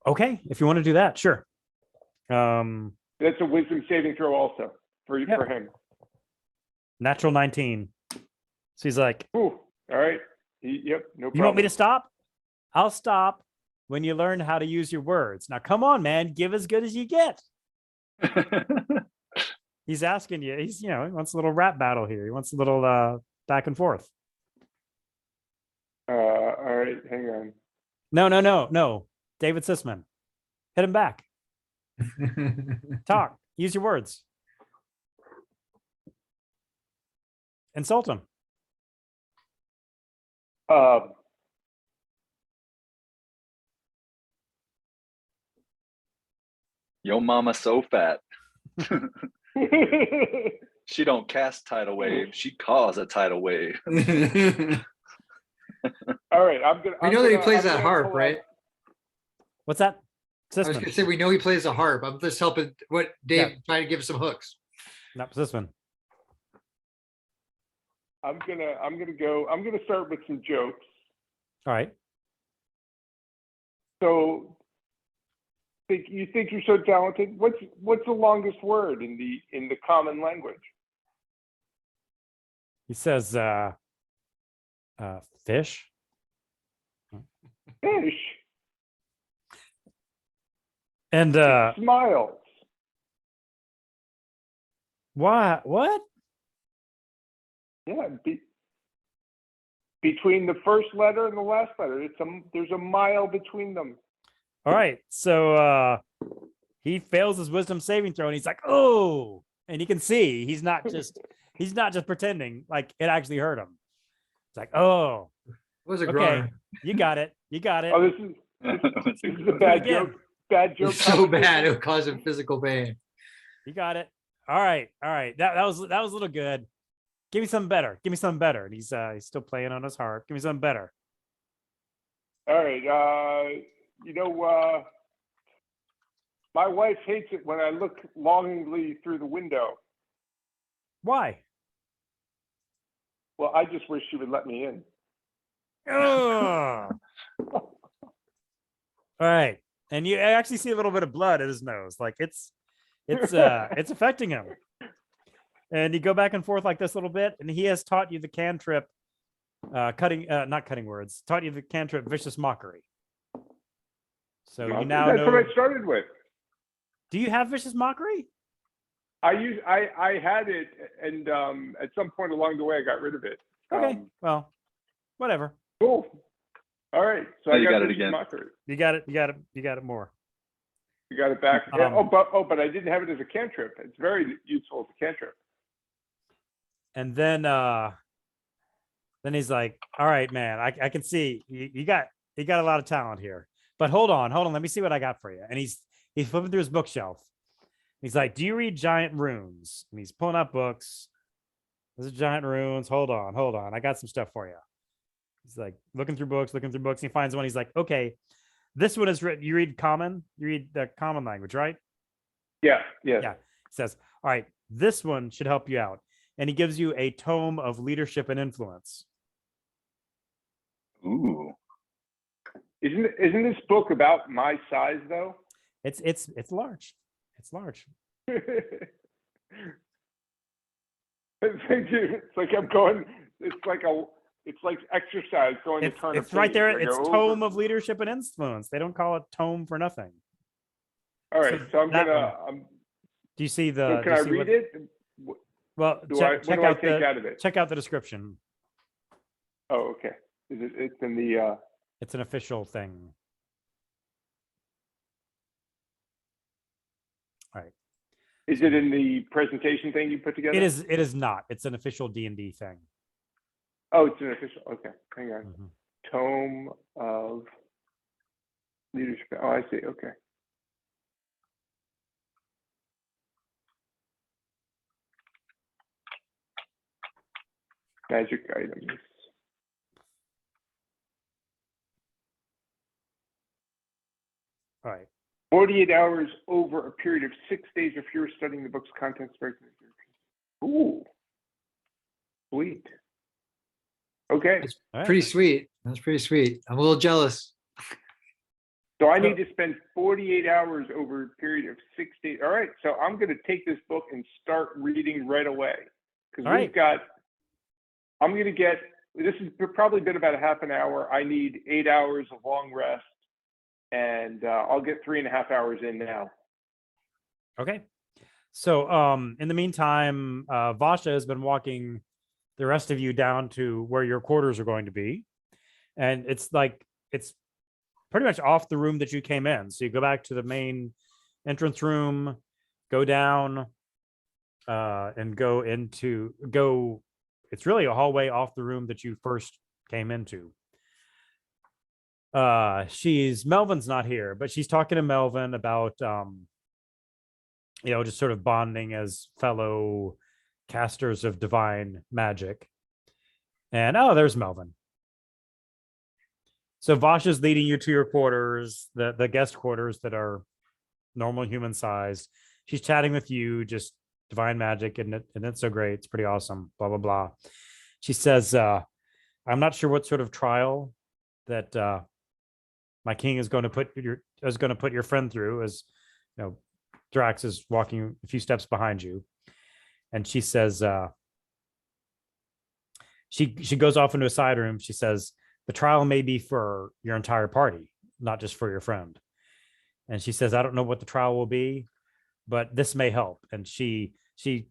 Okay, if you want to do that, sure. That's a wisdom saving throw also for him. Natural 19. So he's like, Ooh, all right. Yep, no problem. you want me to stop? I'll stop when you learn how to use your words. Now, come on, man. Give as good as you get. He's asking you. He wants a little rap battle here. He wants a little back and forth. All right, hang on. No. David Sisman. Hit him back. Talk. Use your words. Insult him. Yo mama so fat. She don't cast tidal wave. She cause a tidal wave. All right, I'm gonna. We know that he plays that harp, pull right? out- What's that? I was gonna say we know he plays a harp. I'm just helping what Dave trying to give some hooks. Not this one. I'm gonna start with some jokes. All right. So, you think you're so talented? What's the longest word in the common language? He says, fish. Fish. And Smiles. what? Yeah. Between the first letter and the last letter, there's a mile between them. All right. So he fails his wisdom saving throw and he's like, oh, and you can see he's not just pretending, like it actually hurt him. It's like, oh, It was a okay, groan. you got it. You got it. Oh, this is What's this it is a called? bad again. joke. Bad It joke. was so bad, it competition. would cause him physical pain. You got it. All right. All right. That was a little good. Give me something better. Give me something better. And he's still playing on his harp. Give me something better. All right. My wife hates it when I look longingly through the window. Why? Well, I just wish she would let me in. Ugh. All right. And you actually see a little bit of blood at his nose. Like it's affecting him. And you go back and forth like this a little bit, and he has taught you the cantrip not cutting words, taught you the cantrip vicious mockery. So you now That's know. what I started with. Do you have vicious mockery? I had it, and at some point along the way, I got rid of it. Okay. Well, whatever. Cool. All right. So Oh, I you got it vicious again. mockery. You got it. You got it more. You got it back. Um, But I didn't have it as a cantrip. It's very useful as a cantrip. And then he's like, all right, man, I can see you got a lot of talent here. But hold on, let me see what I got for you. And he's flipping through his bookshelf. He's like, do you read giant runes? And he's pulling up books. This is giant runes. Hold on. I got some stuff for you. He's like looking through books. And he finds one. He's like, okay, this one is written. You read common? You read the common language, right? Yeah. Yeah. He says, all right, this one should help you out. And he gives you a tome of leadership and influence. Ooh. Isn't this book about my size though? It's large. It's large. It's like I'm going. It's like exercise going to turn. It's right there. It's tome over. of leadership and influence. They don't call it tome for nothing. All right, so I'm that gonna. Do you see the? So can I read it? Well, What do I take out of it? check out the description. Oh, okay. It's in the. It's an official thing. All right. Is it in the presentation thing you put together? It is. It is not. It's an official D&D thing. Oh, it's an official. Okay, hang on. Mhm. Tome of leadership. Oh, I see. Okay. Magic items. All right. 48 hours over a period of 6 days or fewer studying the book's contents. Ooh. Sweet. Okay. All right. Pretty sweet. That's pretty sweet. I'm a little jealous. So I need to spend 48 hours over a period of 6 days. All right. So I'm going to take this book and start reading right away. Because All right. I'm going to get, this has probably been about a half an hour. I need 8 hours of long rest. And I'll get 3.5 hours in now. Okay. So in the meantime, Vasha has been walking the rest of you down to where your quarters are going to be. And it's pretty much off the room that you came in. So you go back to the main entrance room, go down, and go. It's really a hallway off the room that you first came into. Melvin's not here, but she's talking to Melvin about just sort of bonding as fellow casters of divine magic. And there's Melvin. So Vasha's leading you to your quarters, the guest quarters that are normal human sized. She's chatting with you, just divine magic, and it's so great. It's pretty awesome. Blah blah blah. She says, "I'm not sure what sort of trial that my king is going to put your friend through." As you know, Drax is walking a few steps behind you, and she says, she goes off into a side room. She says, the trial may be for your entire party, not just for your friend. And she says, I don't know what the trial will be, but this may help. And she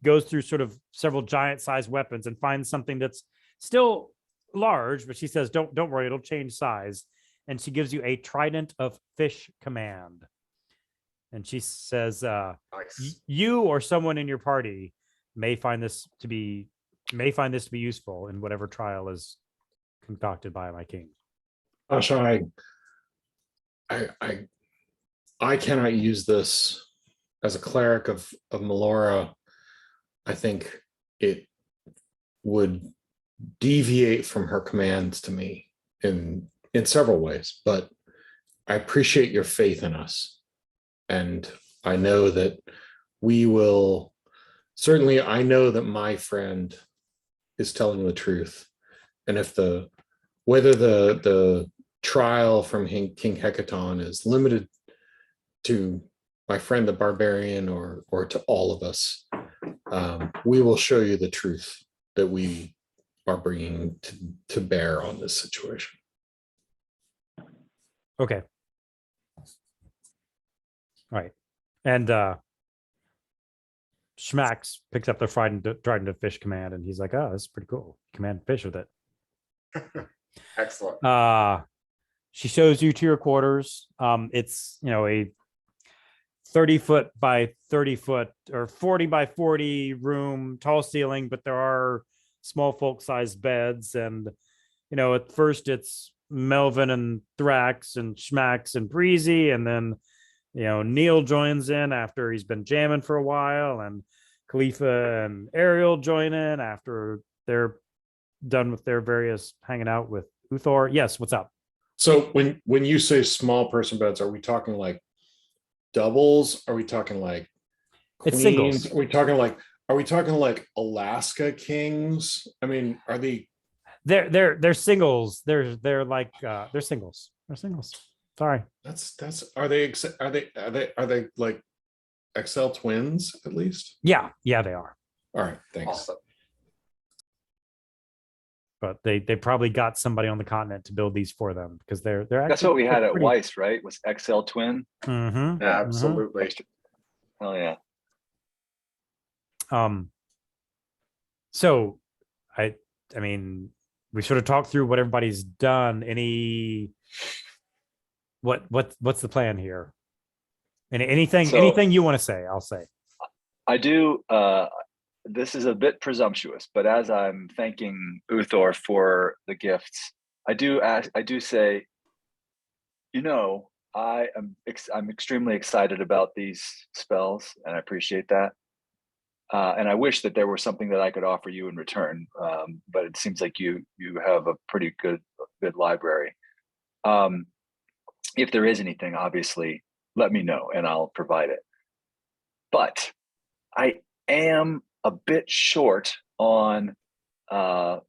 goes through sort of several giant sized weapons and finds something that's still large, but she says, don't worry, it'll change size. And she gives you a trident of fish command. And she says, Nice. you or someone in your party may find this to be useful in whatever trial is concocted by my king. Asha, I cannot use this as a cleric of Melora. I think it would deviate from her commands to me in several ways, but I appreciate your faith in us. And I know that we will, certainly I know that my friend is telling the truth. And if whether the trial from King Hecaton is limited to my friend the barbarian or to all of us, we will show you the truth that we are bringing to bear on this situation. Okay. All right. And Schmax picks up the trident of fish command, and he's like, "Oh, this is pretty cool. Command fish with it." Excellent. She shows you to your quarters. It's a 30-foot by 30-foot or 40 by 40 room, tall ceiling, but there are small folk sized beds. And at first it's Melvin and Thrax and Schmax and Breezy, and then Neil joins in after he's been jamming for a while, and Khalifa and Ariel join in after they're done with their various hanging out with Uthor. Yes, what's up? So when you say small person beds, are we talking like doubles? Are we talking like It's queens? singles. Are we talking like Alaska kings? I mean, are they? They're singles. They're singles. They're singles. Sorry. That's are they like XL twins at least? Yeah, they are. All right, thanks. Awesome. But they probably got somebody on the continent to build these for them, because they're actually, That's what we had at pretty- Weiss, right? Was XL twin? Mhm. Yeah. Absolutely. Oh yeah. So I mean, we sort of talked through what everybody's done. What's the plan here? And anything you want to say, I'll say. I do. This is a bit presumptuous, but as I'm thanking Uthor for the gifts, I do say, I'm extremely excited about these spells, and I appreciate that. And I wish that there was something that I could offer you in return, but it seems like you have a pretty good library. If there is anything, obviously, let me know and I'll provide it. But I am a bit short on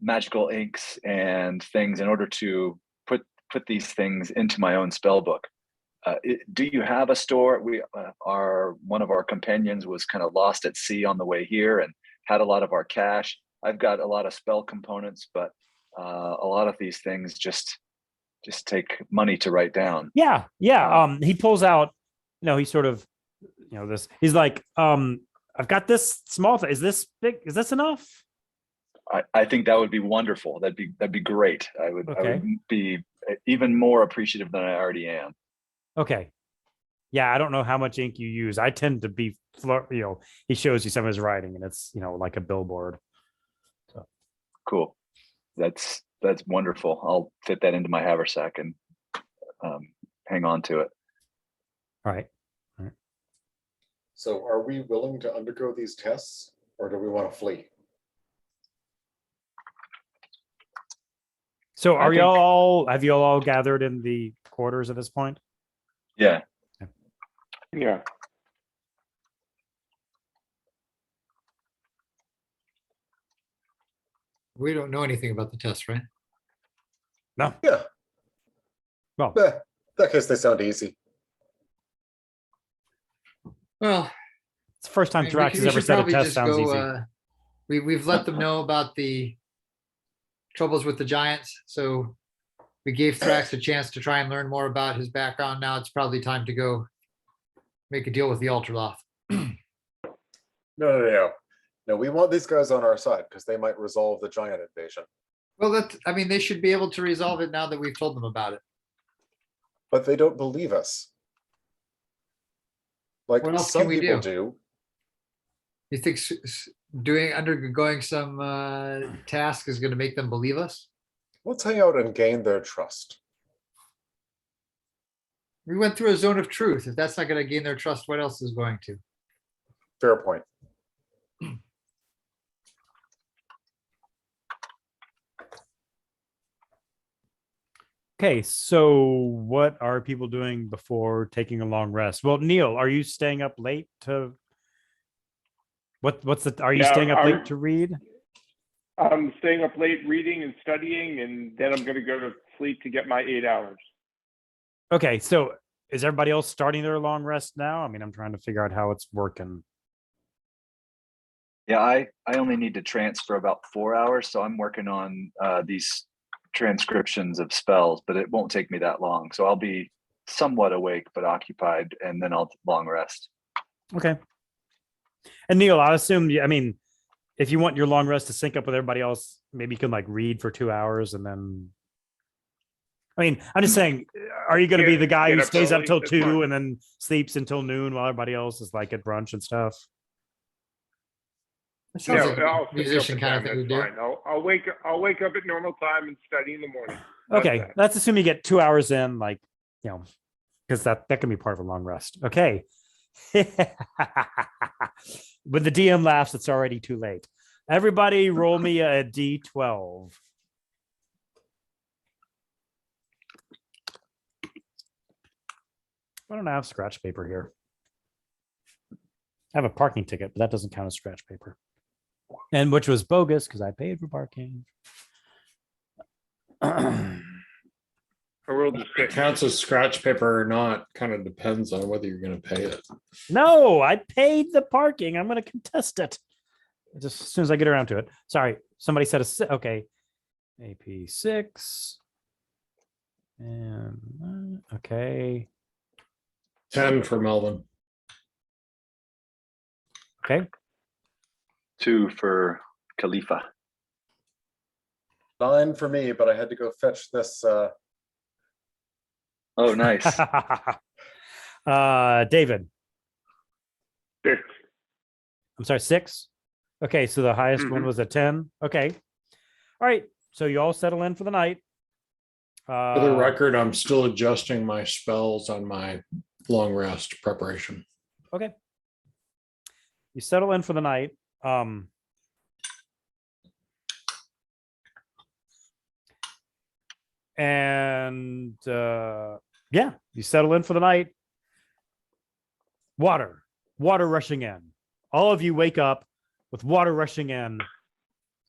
magical inks and things in order to put these things into my own spell book. Do you have a store? One of our companions was kind of lost at sea on the way here and had a lot of our cash. I've got a lot of spell components, but a lot of these things just take money to write down. Yeah. He pulls out, he sort of, this. He's like, I've got this small thing. Is this big? Is this enough? I think that would be wonderful. That'd be great. I would be even more appreciative than I already am. Okay. Yeah, I don't know how much ink you use. I tend to be, he shows you some of his writing, and it's, like a billboard. So cool. That's wonderful. I'll fit that into my haversack and hang on to it. All right. So are we willing to undergo these tests, or do we want to flee? So have you all gathered in the quarters at this point? Yeah. Yeah. We don't know anything about the test, right? No. Yeah. Well, In that case, they sound easy. Well, it's the first time we Drax should- has we ever should said a probably test just sounds go, easy. We've let them know about the troubles with the giants, so we gave Thrax a chance to try and learn more about his background. Now it's probably time to go make a deal with the Ultraloth. No, we want these guys on our side because they might resolve the giant invasion. Well, they should be able to resolve it now that we've told them about it. But they don't believe us. Like What else some can we people do? do. You think undergoing some task is going to make them believe us? Let's hang out and gain their trust. We went through a zone of truth. If that's not going to gain their trust, what else is going to? Fair point. Okay, so what are people doing before taking a long rest? Well, Neil, are you staying up late to what's the are you Yeah, staying up I'm- late to read? I'm staying up late reading and studying, and then I'm going to go to sleep to get my 8 hours. Okay, so is everybody else starting their long rest now? I mean, I'm trying to figure out how it's working. Yeah, I only need to transfer about 4 hours, so I'm working on these transcriptions of spells, but it won't take me that long. So I'll be somewhat awake but occupied, and then I'll long rest. Okay. And Neil, I assume, I mean, if you want your long rest to sync up with everybody else, maybe you can like read for 2 hours and then. I mean, I'm just saying, are you going to be the guy Get who up stays up early, till that's 2 fine. and then sleeps until noon while everybody else is like at brunch and stuff? That sounds No, like I'll a stick musician up kind of with thing them, to that's do. fine. I'll wake up at normal time and study in the morning. How's Okay, that? let's assume you get 2 hours in, like, you know, because that can be part of a long rest. Okay. When the DM laughs, it's already too late. Everybody roll me a D12. I don't have scratch paper here. I have a parking ticket, but that doesn't count as scratch paper. And which was bogus because I paid for parking. I rolled a It 6. counts as scratch paper or not, kind of depends on whether you're going to pay it. No, I paid the parking. I'm going to contest it. Just as soon as I get around to it. Sorry, somebody said okay. AP 6. And okay. 10 for Melvin. Okay. 2 for Khalifa. 9 for me, but I had to go fetch this. Oh, nice. David. 6. I'm sorry, 6. Okay, so the highest one Mhm. was a 10. Okay. All right. So you all settle in for the night. For the record, I'm still adjusting my spells on my long rest preparation. Okay. You settle in for the night. And yeah, you settle in for the night. Water rushing in. All of you wake up with water rushing in,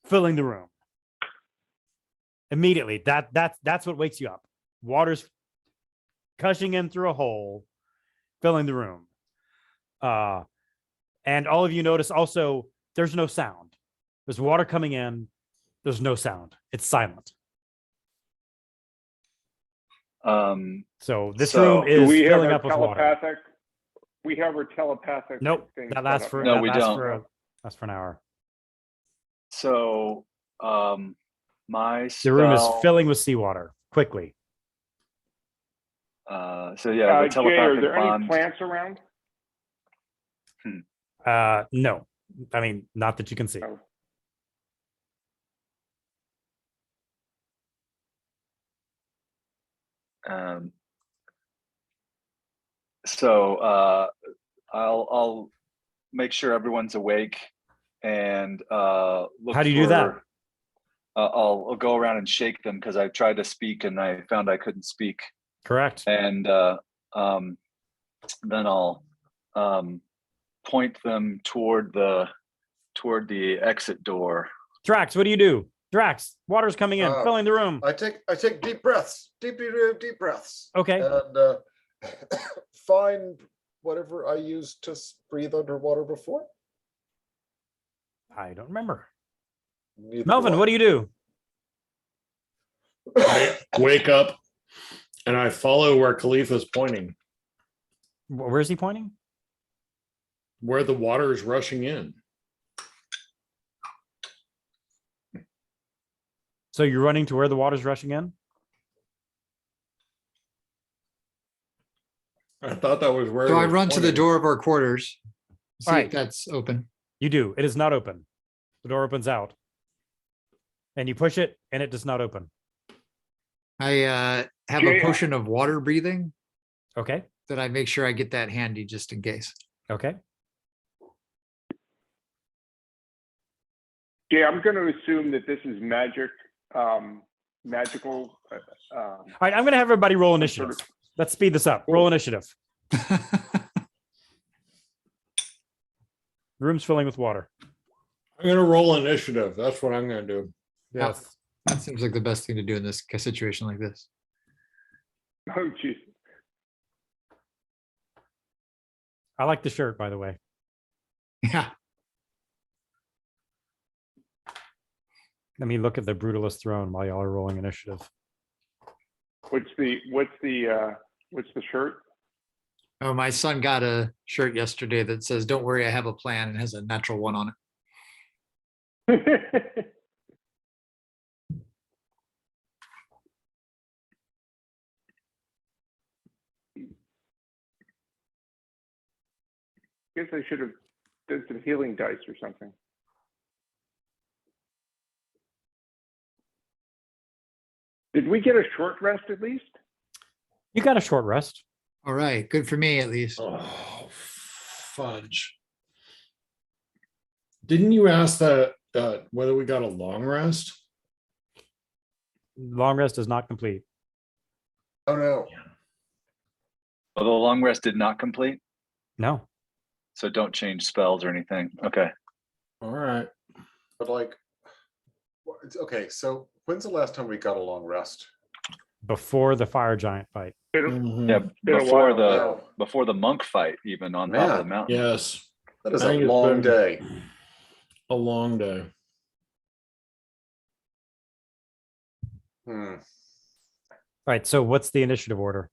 filling the room. Immediately, that's what wakes you up. Water's gushing in through a hole, filling the room. And all of you notice also there's no sound. There's water coming in. There's no sound. It's silent. So this room Do is we have filling our up with water. telepathic? We have our telepathic. Nope. thing That set lasts up, for right? No, that we lasts don't. for that's for an hour. So my The room is spell, filling with seawater quickly. so yeah, the Jay, are telepathic there any bond. plants around? No, I mean, not that you can see. Oh. So I'll make sure everyone's awake and look. How do you do that? I'll go around and shake them because I tried to speak and I found I couldn't speak. Correct. And then I'll point them toward the exit door. Drax, what do you do? Drax, water's coming in, Oh. filling the room. I take deep breaths, deep breaths. Okay. And find whatever I used to breathe underwater before. I don't remember. Neither Melvin, what do you do? I wake up and I follow where Khalifa's pointing, Where is he pointing? where the water is rushing in. So you're running to where the water's rushing in? I thought that was where. So he I was run to the pointing. door of our quarters. See Alright. if that's open. You do. It is not open. The door opens out. And you push it and it does not open. I have a Jay, potion of water breathing Okay. that I make sure I get that handy just in case. Okay. Jay, I'm going to assume that this is magic, magical. All right. I'm going to have everybody roll Some initiative. sort Let's speed this up. Roll initiative. Room's filling with water. I'm gonna roll initiative. That's what I'm gonna do. Yes. That seems like the best thing to do in this situation like this. Oh, geez. I like the shirt, by the way. Yeah. Let me look at the Brutalist throne while y'all are rolling initiative. What's the shirt? Oh, my son got a shirt yesterday that says, "Don't worry, I have a plan," and has a natural one on it. Guess I should have done some healing dice or something. Did we get a short rest at least? You got a short rest. All right, good for me at least. Oh, fudge. Didn't you ask that whether we got a long rest? Long rest is not complete. Oh, no. Well, the long rest did not complete, No. so don't change spells or anything. Okay. All right. But like, okay, so when's the last time we got a long rest? Before the fire giant fight. Mhm. Yeah, Been a before while the before the monk fight, even on top of the Man. mountain. Yes, That is I a think it's long been- day. a long day. Hmm. All right. So what's the initiative order?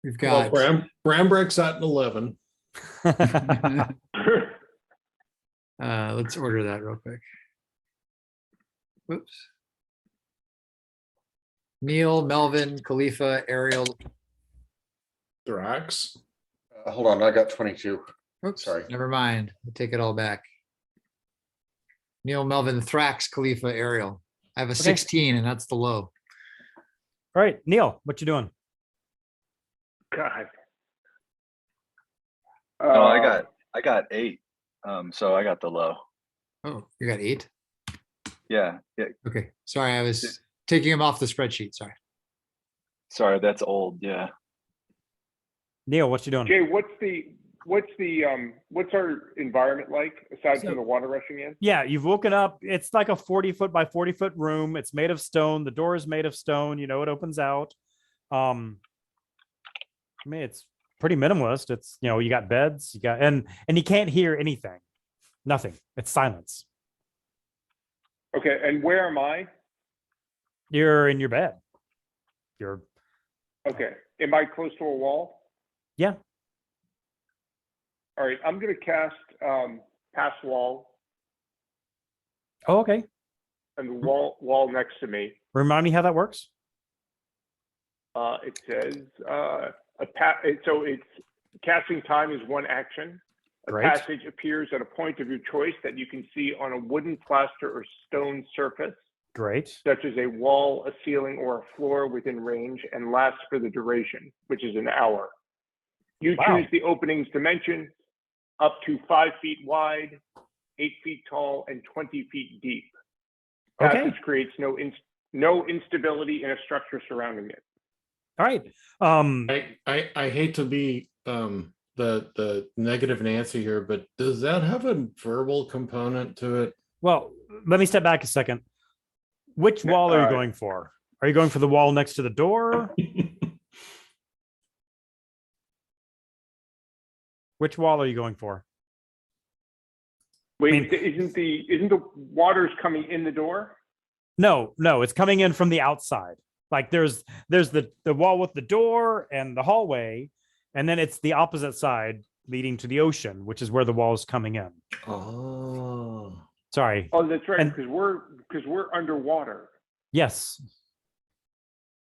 We've Well, got Brambrick's at an 11. let's order that real quick. Whoops. Neil, Melvin, Khalifa, Ariel. Drax. Hold on, I got 22. Oops, Sorry. never mind. I take it all back. Neil, Melvin, Thrax, Khalifa, Ariel. I have a 16 and that's the low. All right, Neil, what you doing? God. No, I got 8. So I got the low. Oh, you got 8? Yeah. Okay, sorry, I was taking him off the spreadsheet, sorry. Sorry, that's old. Yeah. Neil, what you doing? Jay, what's our environment like aside So- from the water rushing in? Yeah, you've woken up. It's like a 40-foot by 40-foot room. It's made of stone. The door is made of stone. You know, it opens out. I mean, it's pretty minimalist. It's, you know, you got beds, you got, and you can't hear anything. Nothing. It's silence. Okay, and where am I? You're in your bed. You're, Okay, am I close to a wall? yeah. All right, I'm gonna cast pass wall Oh, okay. and the wall next to me. Remind me how that works. It says so it's casting time is one action. A Great. passage appears at a point of your choice that you can see on a wooden, plaster, or stone surface, Great. such as a wall, a ceiling, or a floor within range, and lasts for the duration, which is an hour. You Wow. choose the opening's dimension, up to 5 feet wide, 8 feet tall, and 20 feet deep. Okay. Passage creates no instability in a structure surrounding it. All right. I hate to be the negative Nancy here, but does that have a verbal component to it? Well, let me step back a second. Which wall are you going for? Are you going for the wall next to the door? Which wall are you going for? Wait, I mean- isn't the waters coming in the door? No, it's coming in from the outside. Like there's the wall with the door and the hallway, and then it's the opposite side leading to the ocean, which is where the wall is coming in. Oh. Sorry. Oh, that's right, And- because we're underwater. Yes.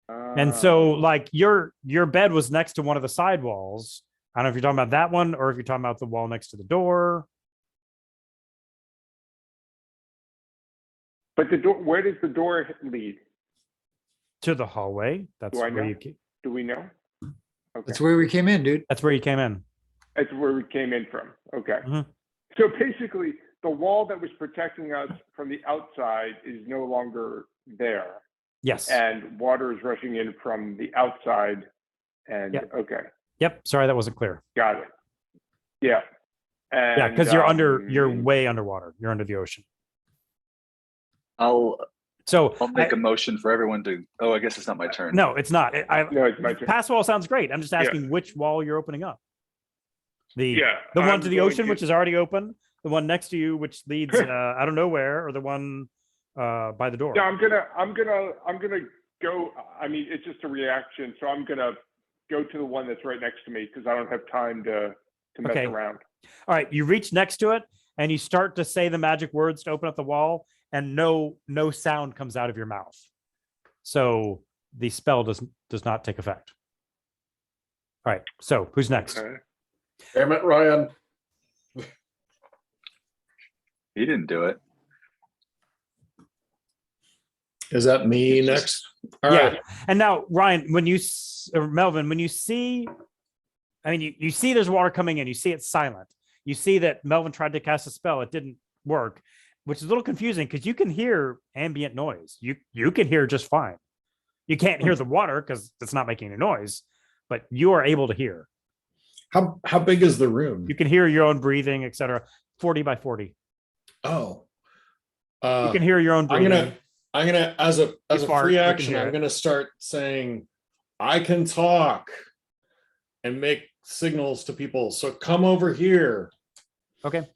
And so like your bed was next to one of the side walls. I don't know if you're talking about that one or if you're talking about the wall next to the door. But the door, where does the door lead? To the hallway. That's Do I where know? you. Do we know? Okay, That's where we came in, dude. That's where you came in. that's where we came in from. Okay. Mhm. So basically, the wall that was protecting us from the outside is no longer there, Yes. and water is rushing in from the outside. And Yeah. okay, Yep. Sorry, that wasn't clear. got it. Yeah. And, Yeah, because you're way underwater. You're under the ocean. I'll So make a motion for everyone to. Oh, I guess it's not my turn. no, it's not. No, it's my turn. Pass wall sounds great. I'm just Yeah. asking which wall you're opening up. The Yeah, one I'm to the going ocean, to- which is already open. The one next to you, which leads I don't know where, or the one by the door. Yeah, I'm gonna go. I mean, it's just a reaction, so I'm gonna go to the one that's right next to me because I don't have time to mess Okay. around. All right, you reach next to it and you start to say the magic words to open up the wall, and no sound comes out of your mouth. So the spell does not take effect. All right, so who's next? Okay. Damn it, Ryan. He didn't do it. Is that me It's next? All Yeah. right. And now, Ryan, when you or Melvin, when you see, I mean, you see there's water coming in, you see it's silent. You see that Melvin tried to cast a spell, it didn't work, which is a little confusing because you can hear ambient noise. You can hear just fine. You can't hear the water because it's not making any noise, but you are able to hear. How big is the room? You can hear your own breathing, etc. 40 by 40. Oh. You can hear your own breathing. I'm gonna as a fart, free you can action, hear I'm it. gonna start saying I can talk and make signals to people. So come over here. Okay.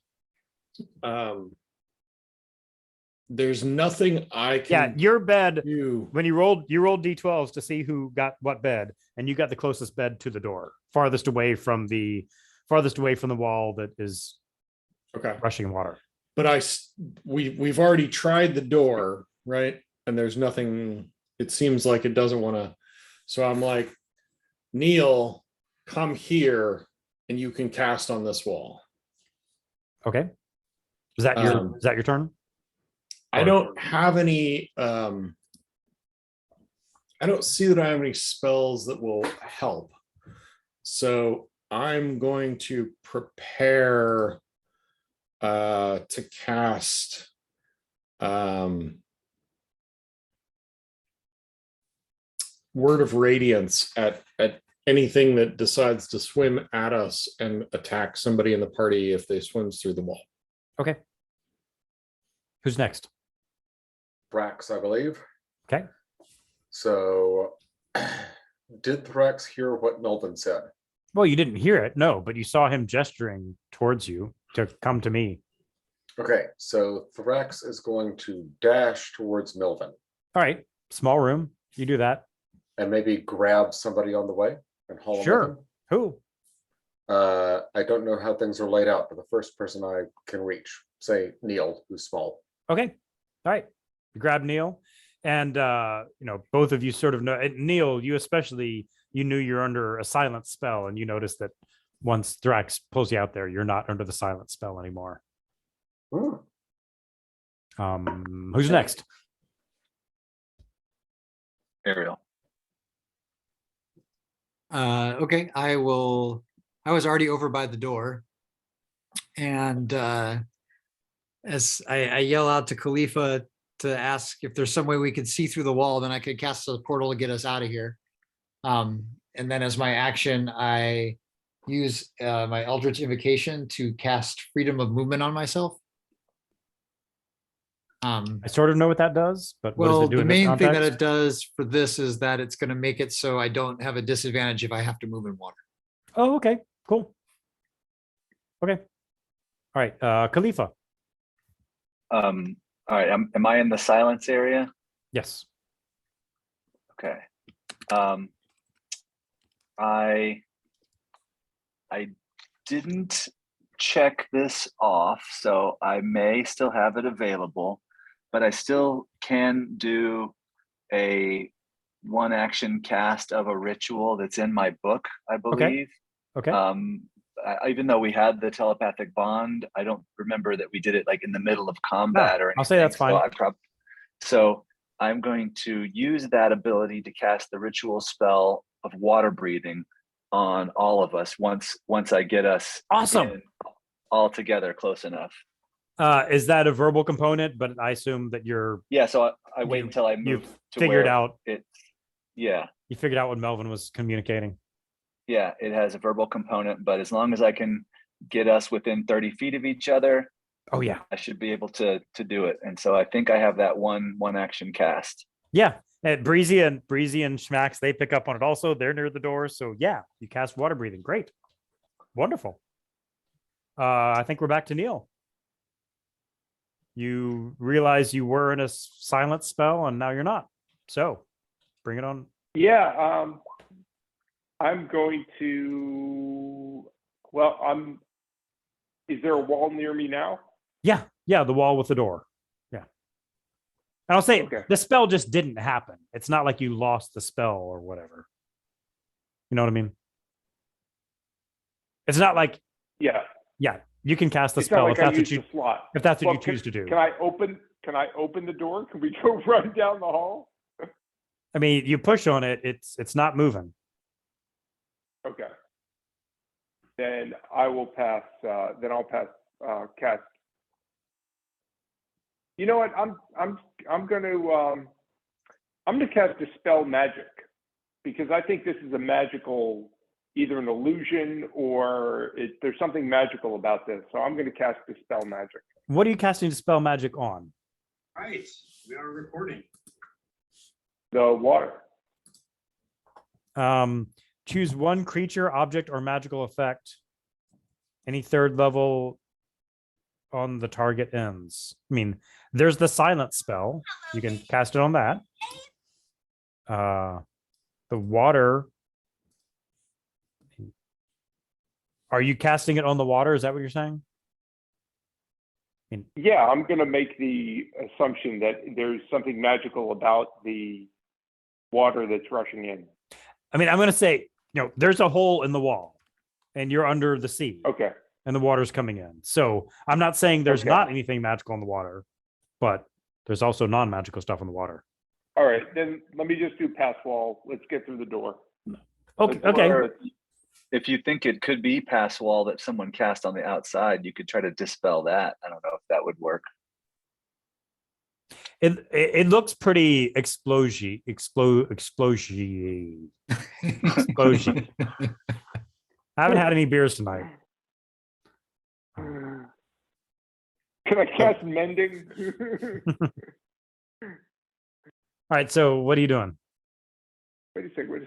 There's nothing I Yeah, can your bed, do. when you rolled D12s to see who got what bed, and you got the closest bed to the door, farthest away from the wall that is Okay. rushing water. But we've already tried the door, right? And there's nothing, it seems like it doesn't want to. So I'm like, Neil, come here and you can cast on this wall. Okay. Is that your turn? I don't have any I don't see that I have any spells that will help. So I'm going to prepare to cast Word of Radiance at anything that decides to swim at us and attack somebody in the party if they swims through the wall. Okay. Who's next? Thrax, I believe. Okay. So, did Thrax hear what Melvin said? Well, you didn't hear it, no, but you saw him gesturing towards you to come to me. Okay, so Thrax is going to dash towards Melvin All right. Small room. You do that. and maybe grab somebody on the way and haul Sure. him with him. Who? I don't know how things are laid out, but the first person I can reach, say Neil, who's small. Okay. All right. You grab Neil, and both of you sort of know. And Neil, you especially, you knew you're under a silent spell, and you noticed that once Thrax pulls you out there, you're not under the silent spell anymore. Hmm. Who's next? Ariel. Okay, I will. I was already over by the door, and as I yell out to Khalifa to ask if there's some way we could see through the wall, then I could cast a portal to get us out of here. And then as my action, I use my Eldritch Invocation to cast Freedom of Movement on myself. I sort of know what that does, but what does Well, it do the in this main thing that context? it does for this is that it's going to make it so I don't have a disadvantage if I have to move in water. Oh, okay, cool. Okay. All right, Khalifa. All right. Am I in the silence area? Yes. Okay. I didn't check this off, so I may still have it available, but I still can do a one action cast of a ritual that's in my book, I believe. Okay. Even though we had the telepathic bond, I don't remember that we did it like in the middle of combat or anything. I'll say that's fine. So So I'm going to use that ability to cast the ritual spell of water breathing on all of us once I get us Awesome. in all together close enough. Is that a verbal component? But I assume that you're Yeah, so I wait You- until I you move to figured where out it. Yeah, you figured out what Melvin was communicating. yeah, it has a verbal component, but as long as I can get us within 30 feet of each other, Oh yeah. I should be able to do it. And so I think I have that one action cast. Yeah. Breezy and Schmax, they pick up on it also. They're near the door. So yeah, you cast water breathing. Great. Wonderful. I think we're back to Neil. You realize you were in a silent spell and now you're not. So bring it on. Yeah, I'm going to. Well, Is there a wall near me now? Yeah. Yeah. The wall with the door. Yeah. And I'll say Okay. the spell just didn't happen. It's not like you lost the spell or whatever. You know what I mean? It's not like, Yeah. yeah, you can cast the It's not spell like if I that's what used you the slot. if that's what Well, you choose to do. Can I open the door? Can we go run down the hall? I mean, you push on it, it's not moving. Okay. Then I will pass. Then I'll pass cast. You know what? I'm gonna cast Dispel Magic because I think this is a magical, either an illusion or there's something magical about this. So I'm gonna cast Dispel Magic. What are you casting Dispel Magic on? Right, we are recording. The water. Choose one creature, object, or magical effect. Any third level on the target ends. I mean, there's the silent spell. You can cast it on that. The water. Are you casting it on the water? Is that what you're saying? Yeah, I'm gonna make the assumption that there's something magical about the water that's rushing in. I mean, I'm going to say, there's a hole in the wall and you're under the sea. Okay. And the water's coming in. So I'm not saying there's Okay. not anything magical in the water, but there's also non-magical stuff in the water. All right, then let me just do pass wall. Let's get through the door. Okay. Let's- Okay. Or if you think it could be pass wall that someone cast on the outside, you could try to dispel that. I don't know if that would work. It looks pretty explosion. I haven't had any beers tonight. Can I cast mending? All right. So what are you doing? Wait a second.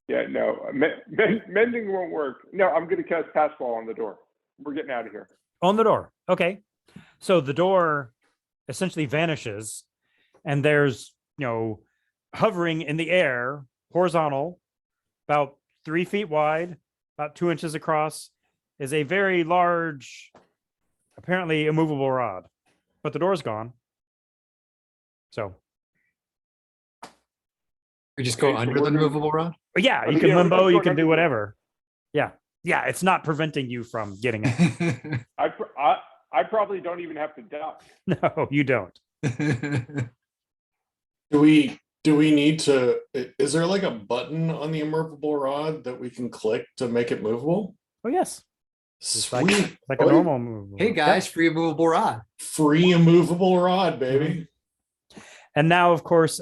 Yeah, no, mending won't work. No, I'm going to cast pass wall on the door. We're getting out of here. On the door. Okay. So the door essentially vanishes and there's, hovering in the air, horizontal, about 3 feet wide, about 2 inches across, is a very large, apparently immovable rod, but the door's gone. So We just go Okay, so under we're the gonna- movable rod? yeah, I you mean, can yeah, we're limbo, just you going can under do the- whatever. Yeah. Yeah. It's not preventing you from getting it. I probably don't even have to duck. No, you don't. Do we need to, is there like a button on the immovable rod that we can click to make it movable? Oh, yes. It's like, Sweet. like a Oh, normal move. Hey guys, free movable rod. free immovable rod, baby. And now, of course,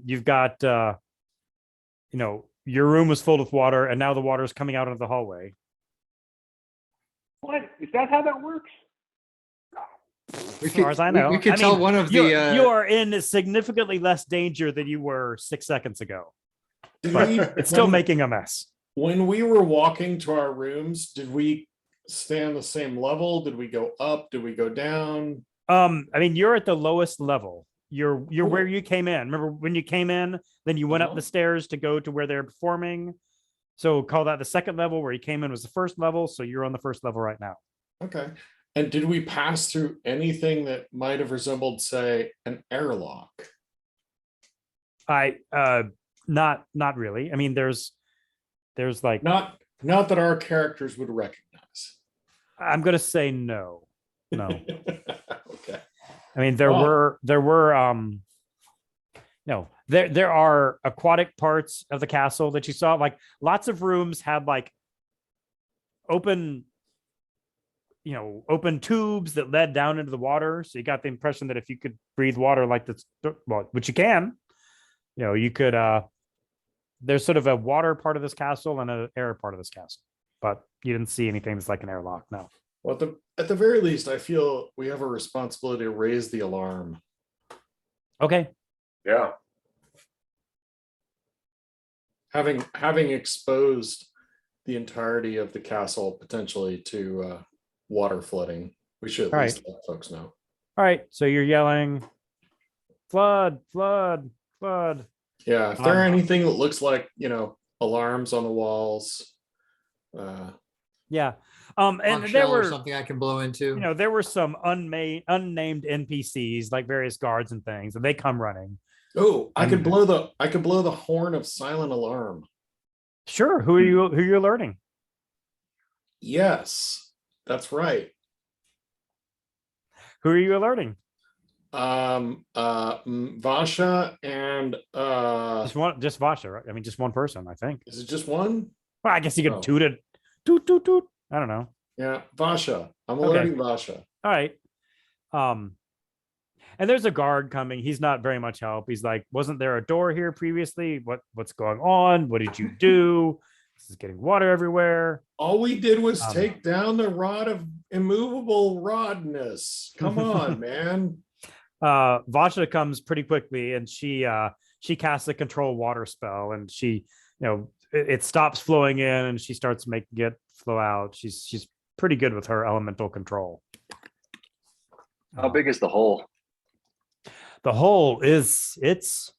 you've got, your room was filled with water and now the water is coming out of the hallway. What? Is that how that works? We As far as I know. We could I tell mean, one of you the. are in significantly less danger than you were 6 seconds ago, Did but we- it's still when- making a mess. When we were walking to our rooms, did we stay on the same level? Did we go up? Did we go down? I mean, you're at the lowest level. You're where Cool. you came in. Remember when you came in, then you went up Uh-huh. the stairs to go to where they're performing. So call that the second level. Where you came in was the first level. So you're on the first level right now. Okay. And did we pass through anything that might have resembled, say, an airlock? Not really. I mean, there's like, Not that our characters would recognize. I'm gonna say no. No. Okay. I mean, Oh. there were no, there are aquatic parts of the castle that you saw. Like lots of rooms had like open, open tubes that led down into the water. So you got the impression that if you could breathe water like this, well, which you can, you could there's sort of a water part of this castle and an air part of this castle, but you didn't see anything that's like an airlock. No. Well, at the very least, I feel we have a responsibility to raise the alarm. Okay. Yeah. Having exposed the entirety of the castle potentially to water flooding, we should at All least let folks know. All right. So you're yelling, flood, flood, flood. Yeah, if there are anything that looks like, alarms on the walls. Yeah. And Conch there shell or were something I can blow into. there were some unnamed NPCs like various guards and things, and they come running. Oh, I could And- blow the horn of silent alarm. Sure. Who are you alerting? Yes, that's right. Who are you alerting? Vasha and Just Vasha, right? I mean, just one person, I think. is it just one? Well, I guess you could Oh. toot it. Toot, toot, toot. I don't know. Yeah, Vasha. I'm Okay. alerting Vasha. All right. And there's a guard coming. He's not very much help. He's like, wasn't there a door here previously? What's going on? What did you do? This is getting water everywhere. All we did was Um, take down the rod of immovable rodness. Come on, man. Vasha comes pretty quickly, and she casts a control water spell, and she, it stops flowing in, and she starts making it flow out. She's pretty good with her elemental control. How big is the hole? The hole is it's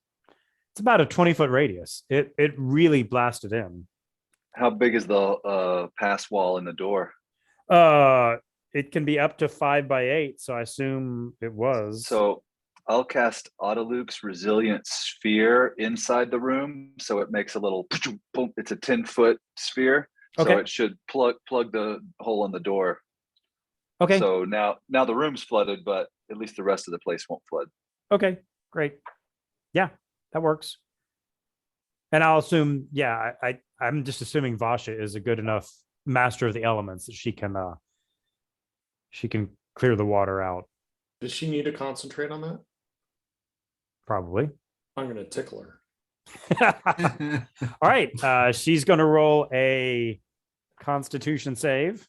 about a 20-foot radius. It really blasted in. How big is the pass wall in the door? It can be up to 5 by 8, so I assume it was. So I'll cast Autoluke's Resilient Sphere inside the room, so it makes a little boom. It's a 10-foot sphere, so Okay. it should plug the hole in the door. Okay. So now the room's flooded, but at least the rest of the place won't flood. Okay, great. Yeah, that works. And I'll assume, yeah, I'm just assuming Vasha is a good enough master of the elements that she can clear the water out. Does she need to concentrate on that? Probably. I'm gonna tickle her. All right. She's gonna roll a Constitution save.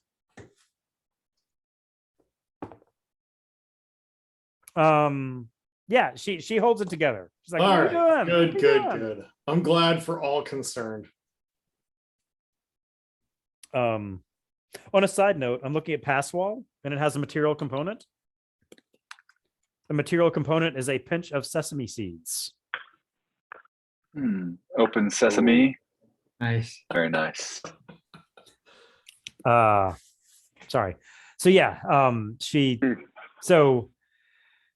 Yeah, she holds it together. She's like, All what are right, you doing? good, What are you good, doing?" good. I'm glad for all concerned. On a side note, I'm looking at pass wall, and it has a material component. The material component is a pinch of sesame seeds. Open sesame. Nice. Very nice. Sorry. So yeah,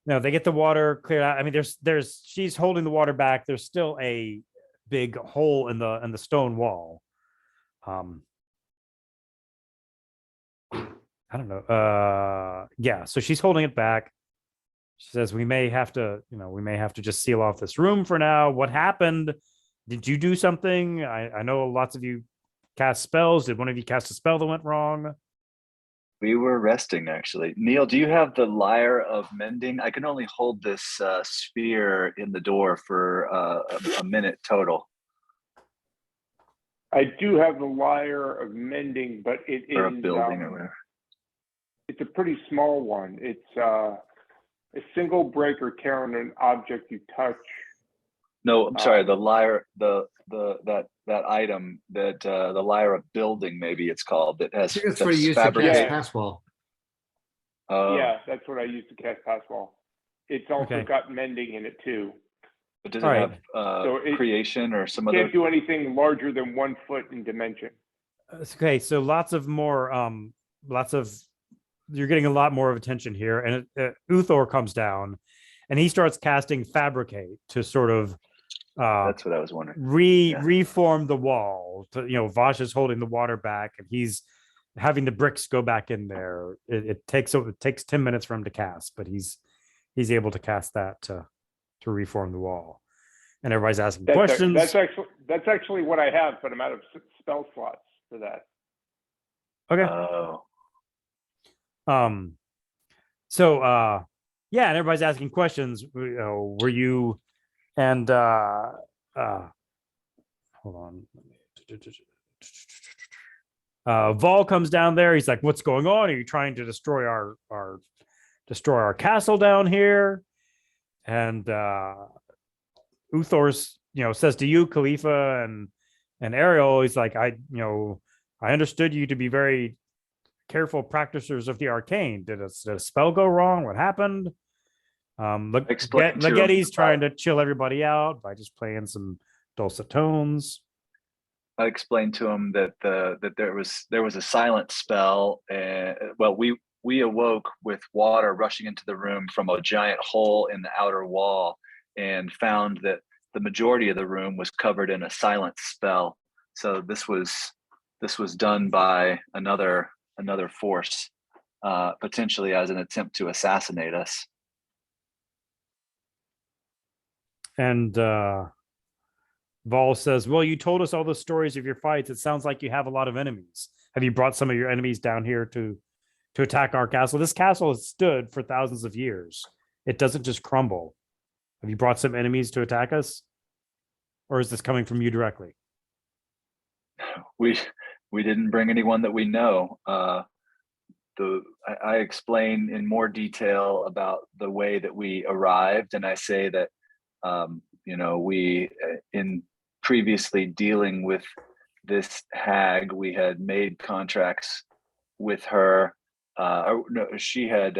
they get the water cleared out. I mean, she's holding the water back. There's still a big hole in the stone wall. I don't know. Yeah, so she's holding it back. She says, we may have to just seal off this room for now. What happened? Did you do something? I know lots of you cast spells. Did one of you cast a spell that went wrong? We were resting, actually. Neil, do you have the Lyre of Mending? I can only hold this sphere in the door for a minute total. I do have the Lyre of Mending, but it Or a is building or whatever. it's a pretty small one. It's a single break or tear on an object you touch. No, I'm sorry. The lyre, that item that the Lyre of Building, maybe it's called. That I has think that's what he that's used to cast fabricated. pass wall. Yeah, that's what I use to cast pass wall. It's also Okay. got mending in it too. But does All it right. have So it creation or some other? Can't do anything larger than 1 foot in dimension. Okay, so you're getting a lot more of attention here, and Uthor comes down, and he starts casting Fabricate to sort of That's what I was wondering. reform the wall. Vasha's holding the water back, and he's having the bricks go back in there. It takes 10 minutes for him to cast, but he's he's able to cast that to reform the wall. And everybody's asking That's, questions. that's actually what I have, but I'm out of spell slots for that. Okay. Oh, So yeah, and everybody's asking questions. Were you and hold on. Vol comes down there. He's like, "What's going on? Are you trying to destroy our castle down here?" And Uthor's, says to you, Khalifa and Ariel, he's like, I understood you to be very careful practitioners of the arcane. Did a spell go wrong? What happened? Explain to him Legetti's trying to chill everybody out by just playing some dulcet tones. I explained to him that that there was a silent spell, and well, we awoke with water rushing into the room from a giant hole in the outer wall, and found that the majority of the room was covered in a silent spell. So this was done by another force, potentially as an attempt to assassinate us. And Vol says, "Well, you told us all the stories of your fights. It sounds like you have a lot of enemies. Have you brought some of your enemies down here to attack our castle? This castle has stood for thousands of years. It doesn't just crumble. Have you brought some enemies to attack us? Or is this coming from you directly?" We didn't bring anyone that we know. I explain in more detail about the way that we arrived, and I say that we in previously dealing with this hag, we had made contracts with her. She had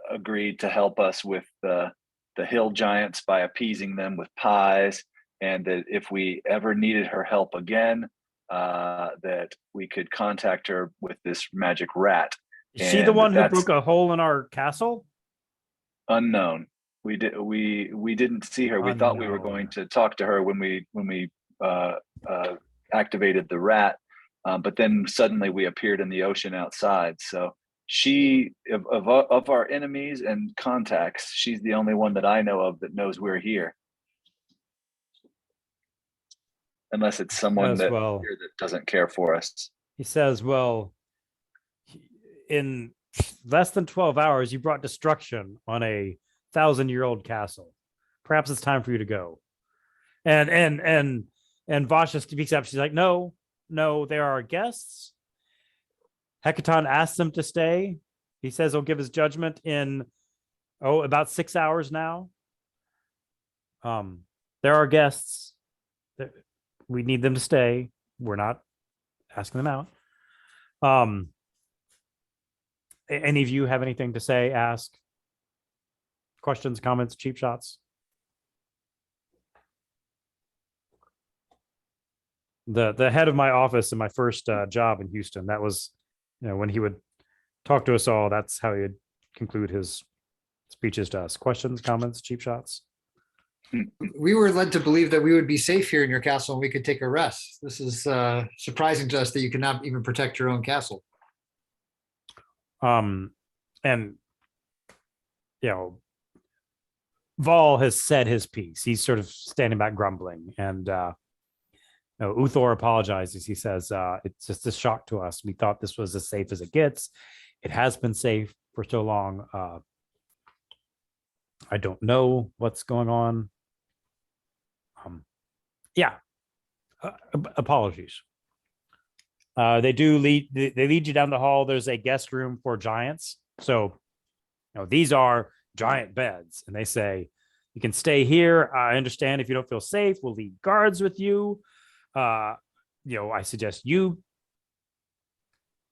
agreed to help us with the hill giants by appeasing them with pies, and that if we ever needed her help again, that we could contact her with this magic rat. Is she the one who broke a hole in our castle? Unknown. We didn't see her. We thought we were going to talk to her when we activated the rat, but then suddenly we appeared in the ocean outside. So she of our enemies and contacts, she's the only one that I know of that knows we're here. Unless it's someone that doesn't care for us. He says, "Well, in less than 12 hours, you brought destruction on a 1,000-year-old castle. Perhaps it's time for you to go." And Vasha speaks up. She's like, no, they are our guests. Hecaton asks them to stay. He says he'll give his judgment in about 6 hours now. They're our guests. We need them to stay. We're not asking them out. Any of you have anything to say, ask? Questions, comments, cheap shots? The head of my office in my first job in Houston, that was, when he would talk to us all, that's how he would conclude his speeches to us. Questions, comments, cheap shots? We were led to believe that we would be safe here in your castle and we could take a rest. This is surprising to us that you cannot even protect your own castle. And Vol has said his piece. He's sort of standing back grumbling, and Uthor apologizes. He says, "It's just a shock to us. We thought this was as safe as it gets. It has been safe for so long. I don't know what's going on. Apologies." They lead you down the hall. There's a guest room for giants. So, these are giant beds, and they say, "You can stay here. I understand if you don't feel safe, we'll leave guards with you. I suggest you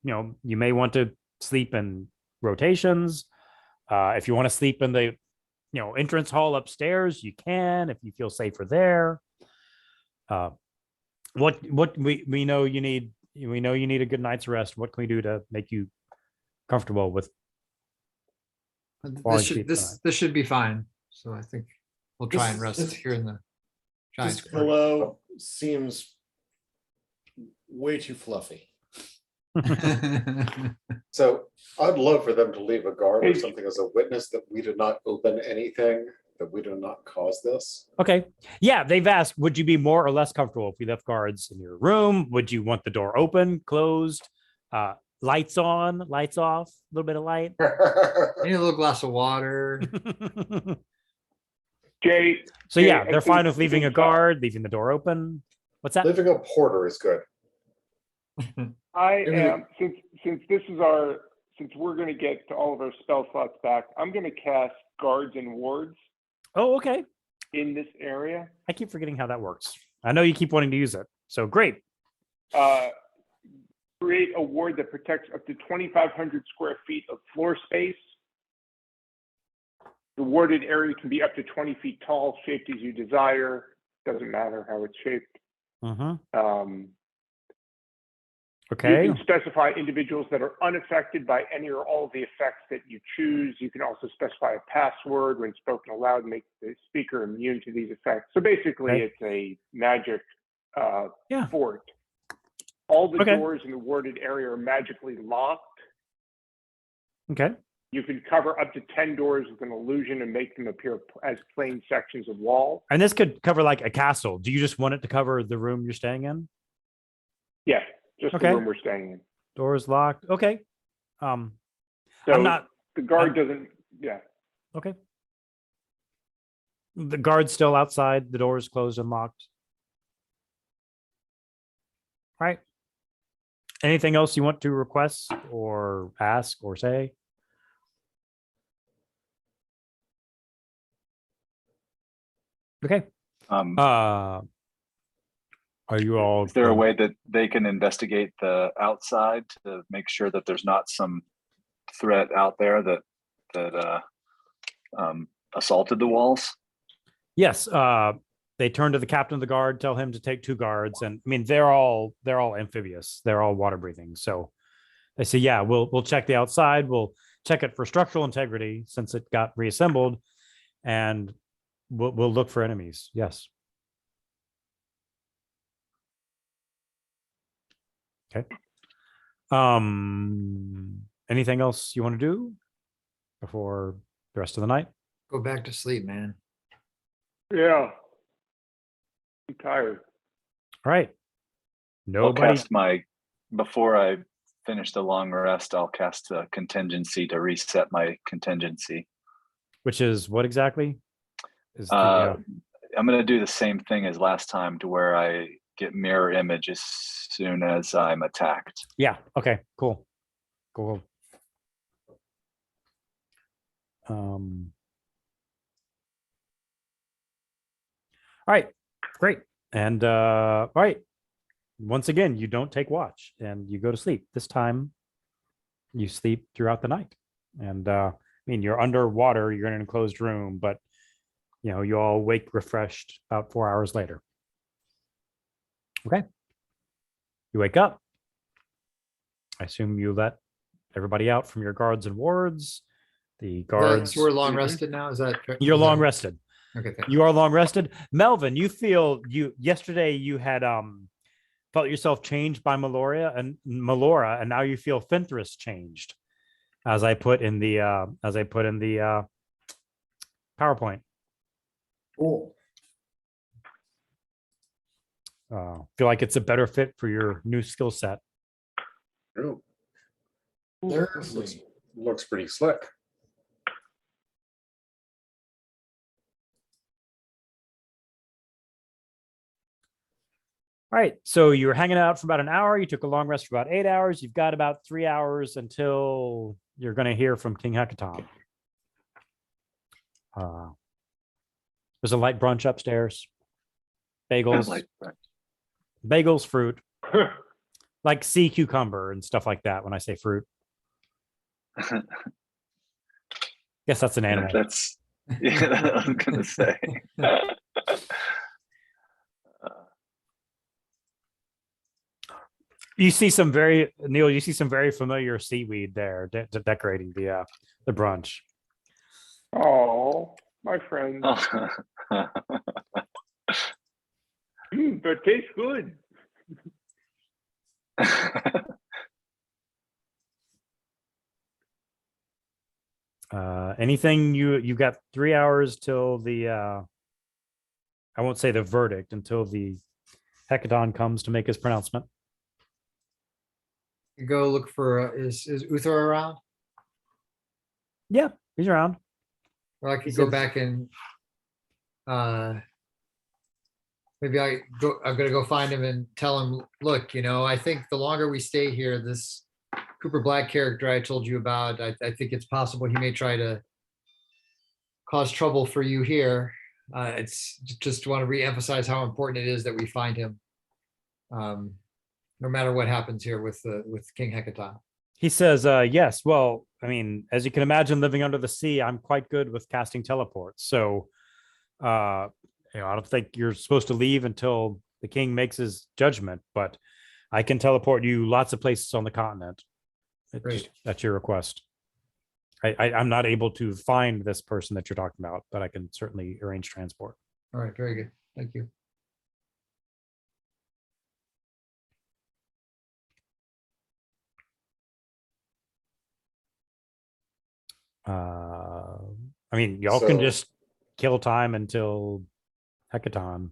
may want to sleep in rotations. If you want to sleep in the entrance hall upstairs, you can, if you feel safer there. What we know you need. We know you need a good night's rest. What can we do to make you comfortable with?" This should be fine. So I think we'll try and rest here in the giant. This pillow seems way too fluffy. So I'd love for them to leave a guard or Hey. something as a witness that we did not open anything, that we did not cause this. Okay. Yeah, they've asked, would you be more or less comfortable if we left guards in your room? Would you want the door open, closed, lights on, lights off, a little bit of light? Need a little glass of water. Jay. So Jay, yeah, I they're think fine with leaving a since, guard, leaving the door open. What's that? Leaving a porter is good. I Maybe am, since this is since we're gonna get to all of our spell slots back, I'm gonna cast guards and wards Oh, okay. in this area. I keep forgetting how that works. I know you keep wanting to use it. So great. Create a ward that protects up to 2,500 square feet of floor space. The warded area can be up to 20 feet tall, shaped as you desire. Doesn't matter how it's shaped. Mm-hmm. You Okay. can specify individuals that are unaffected by any or all of the effects that you choose. You can also specify a password when spoken aloud, make the speaker immune to these effects. So basically, Okay. it's a magic Yeah. fort. All the Okay. doors in the warded area are magically locked. Okay. You can cover up to 10 doors with an illusion and make them appear as plain sections of wall. And this could cover like a castle. Do you just want it to cover the room you're staying in? Yeah, just Okay. the room we're staying in. Doors locked. Okay. So I'm not the guard doesn't, yeah. okay. The guard's still outside, the door is closed and locked. All right. Anything else you want to request or ask or say? Okay. Are you all Is there a way that they can investigate the outside to make sure that there's not some threat out there that assaulted the walls? Yes, they turn to the captain of the guard, tell him to take 2 guards, and I mean they're all amphibious, they're all water breathing. So they say, yeah, we'll check the outside, we'll check it for structural integrity since it got reassembled, and we'll look for enemies. Yes. Okay. Anything else you want to do before the rest of the night? Go back to sleep, man. Yeah. I'm tired. All right. I'll Nobody. cast before I finish the long rest, I'll cast a contingency to reset my contingency. Which is what exactly? Is the, I'm going to do the same thing as last time to where I get mirror image as soon as I'm attacked. yeah. Okay. Cool. Cool. All right. Great. And all right. Once again, you don't take watch and you go to sleep. This time you sleep throughout the night. And I mean, you're underwater, you're in an enclosed room, but you know, you all wake refreshed about 4 hours later. Okay. You wake up. I assume you let everybody out from your guards and wards. The guards. We're long rested now. Is that You're is long that- rested. Okay. Thanks. You are long rested. Melvin, you feel yesterday you had felt yourself changed by Melora, and now you feel Fenthras changed, as I put in the PowerPoint. Cool. Feel like it's a better fit for your new skill set. Ooh, Thursday. looks pretty slick. All right, so you were hanging out for about an hour. You took a long rest for about 8 hours. You've got about 3 hours until you're going to hear from King Hekaton. There's a light brunch upstairs. Bagels, bagels, fruit, like sea cucumber and stuff like that. When I say fruit, guess that's an animal. That's yeah, I was gonna say. You see some very Neil. You see some very familiar seaweed there decorating the brunch. Oh, my friend. That tastes good. Anything you've got 3 hours till the I won't say the verdict until the Hecaton comes to make his pronouncement. You go look for, is Uthor around? Yeah, he's around. Or I could He go says- back and, maybe I'm gonna go find him and tell him, look, I think the longer we stay here, this Cooper Black character I told you about, I think it's possible he may try to cause trouble for you here. It's just want to reemphasize how important it is that we find him. No matter what happens here with King Hecaton. He says, yes, well, I mean, as you can imagine, living under the sea, I'm quite good with casting teleports. So, I don't think you're supposed to leave until the king makes his judgment, but I can teleport you lots of places on the continent. Great. At your request. I'm not able to find this person that you're talking about, but I can certainly arrange transport. All right, very good. Thank you. I mean, y'all can So- just kill time until Hecaton.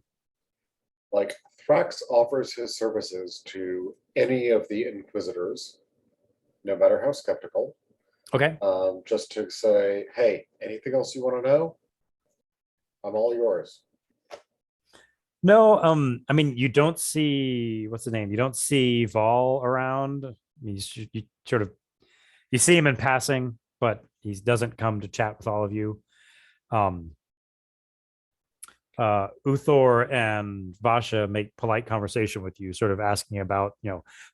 Like Thrax offers his services to any of the Inquisitors, no matter how skeptical, Okay. just to say, hey, anything else you want to know? I'm all yours. No, I mean, you don't see what's the name? You don't see Vol around. I mean, you sort of you see him in passing, but he doesn't come to chat with all of you. Uthor and Vasha make polite conversation with you, sort of asking about,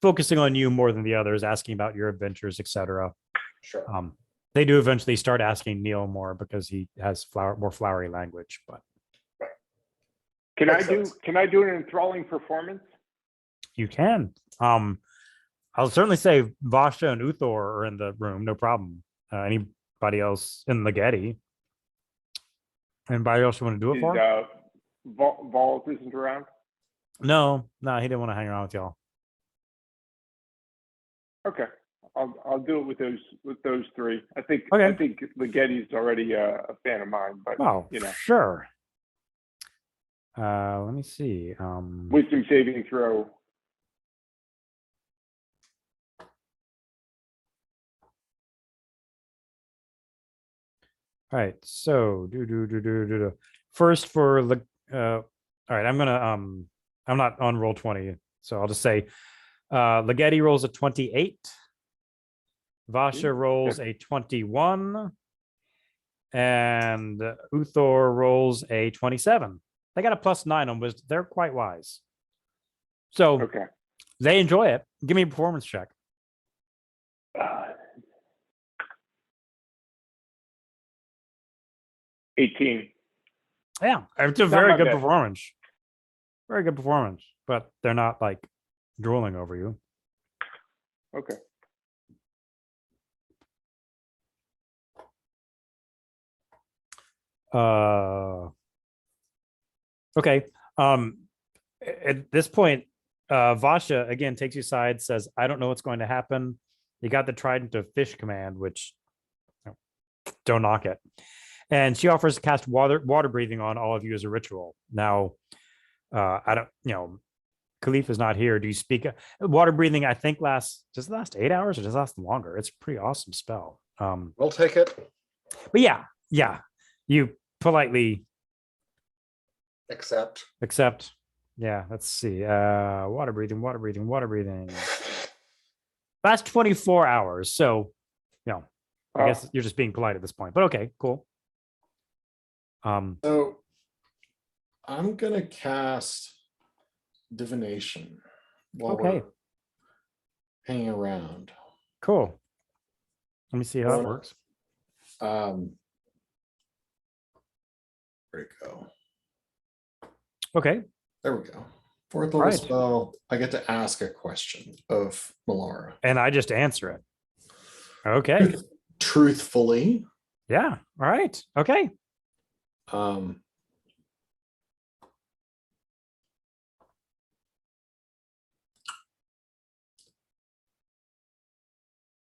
focusing on you more than the others, asking about your adventures, etc. Sure. They do eventually start asking Neil more because he has more flowery language, but Can I Makes do sense. can I do an enthralling performance? you can. I'll certainly say Vasha and Uthor are in the room, no problem. Anybody else in the Getty? Anybody else you want to do it Is for? Vols isn't around? No, he didn't want to hang around with y'all. Okay. I'll do it with those three. I think Okay. Ligeti's already a fan of mine, but Oh, you know, sure. Let me see. wisdom saving throw. All right, so first for all right, I'm not on roll 20, so I'll just say Ligeti rolls a 28, Vasha rolls a 21, and Uthor rolls a 27. They got a +9 on wisdom. They're quite wise. So Okay. they enjoy it. Give me a performance check. 18. Yeah, it's a Not very my good best. performance. Very good performance, but they're not like drooling over you. Okay. Okay. At this point, Vasha again takes you aside, says, I don't know what's going to happen. You got the trident of fish command, which don't knock it. And she offers to cast water breathing on all of you as a ritual. Now, I don't, Khalif is not here. Do you speak water breathing? I think does it last 8 hours or does it last longer? It's a pretty awesome spell. We'll take it. But yeah, you politely Except accept. Yeah, let's see. Water breathing. Last 24 hours. So, I guess you're just being polite at this point. But okay, cool. So I'm gonna cast divination while Okay. we're hanging around. Cool. Let me see how it Wanna- works. Where'd it go? Okay. There we go. Fourth level Right. spell. I get to ask a question of Melara. And I just answer it. Okay. Truthfully, Yeah. All right. Okay.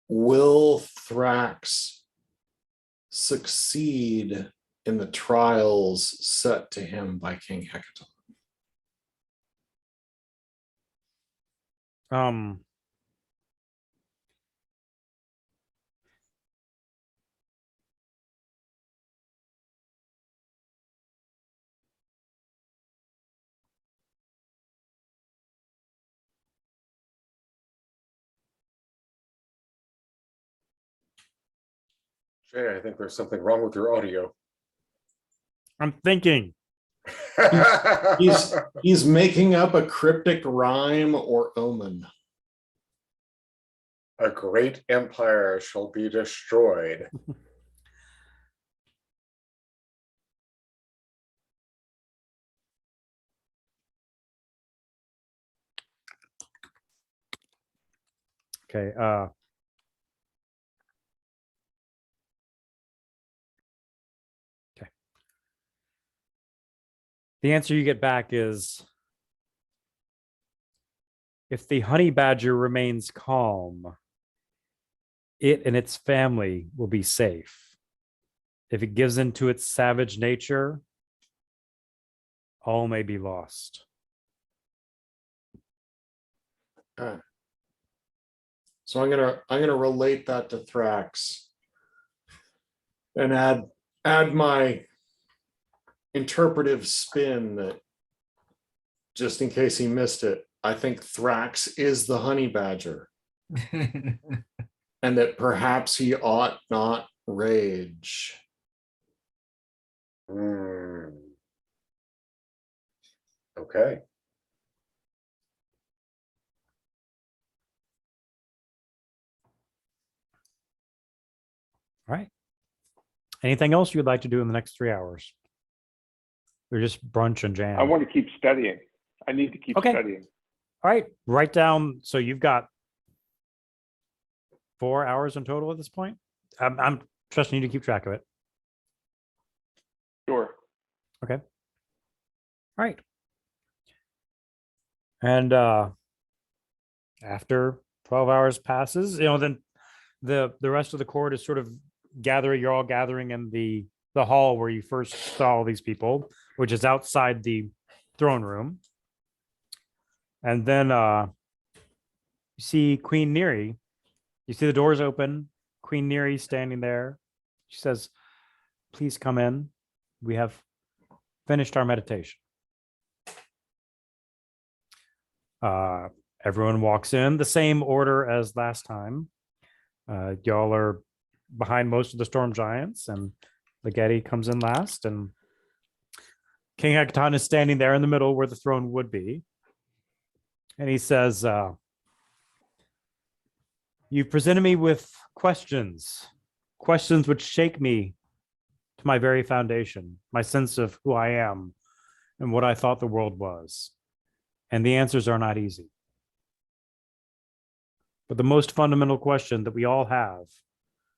will Thrax succeed in the trials set to him by King Hekaton? Um, Jay, I think there's something wrong with your audio. I'm thinking. He's making up a cryptic rhyme or omen. A great empire shall be destroyed. Okay. Okay. The answer you get back is if the honey badger remains calm, it and its family will be safe. If it gives in to its savage nature, all may be lost. So I'm gonna relate that to Thrax and add my interpretive spin that, just in case he missed it, I think Thrax is the honey badger, and that perhaps he ought not rage. Okay. All right. Anything else you'd like to do in the next 3 hours? Or just brunch and jam? I want to keep studying. I need to keep Okay. studying. All right. Write down. So you've got 4 hours in total at this point. I'm trusting you to keep track of it. Sure. Okay. All right. And after 12 hours passes, then the rest of the court is sort of gathering. You're all gathering in the hall where you first saw all these people, which is outside the throne room. And then you see Queen Neri. You see the doors open. Queen Neri standing there. She says, "Please come in. We have finished our meditation." Everyone walks in the same order as last time. Y'all are behind most of the storm giants, and Ligeti comes in last, and King Hekaton is standing there in the middle where the throne would be. And he says, "You've presented me with questions which shake me to my very foundation, my sense of who I am and what I thought the world was. And the answers are not easy. But the most fundamental question that we all have,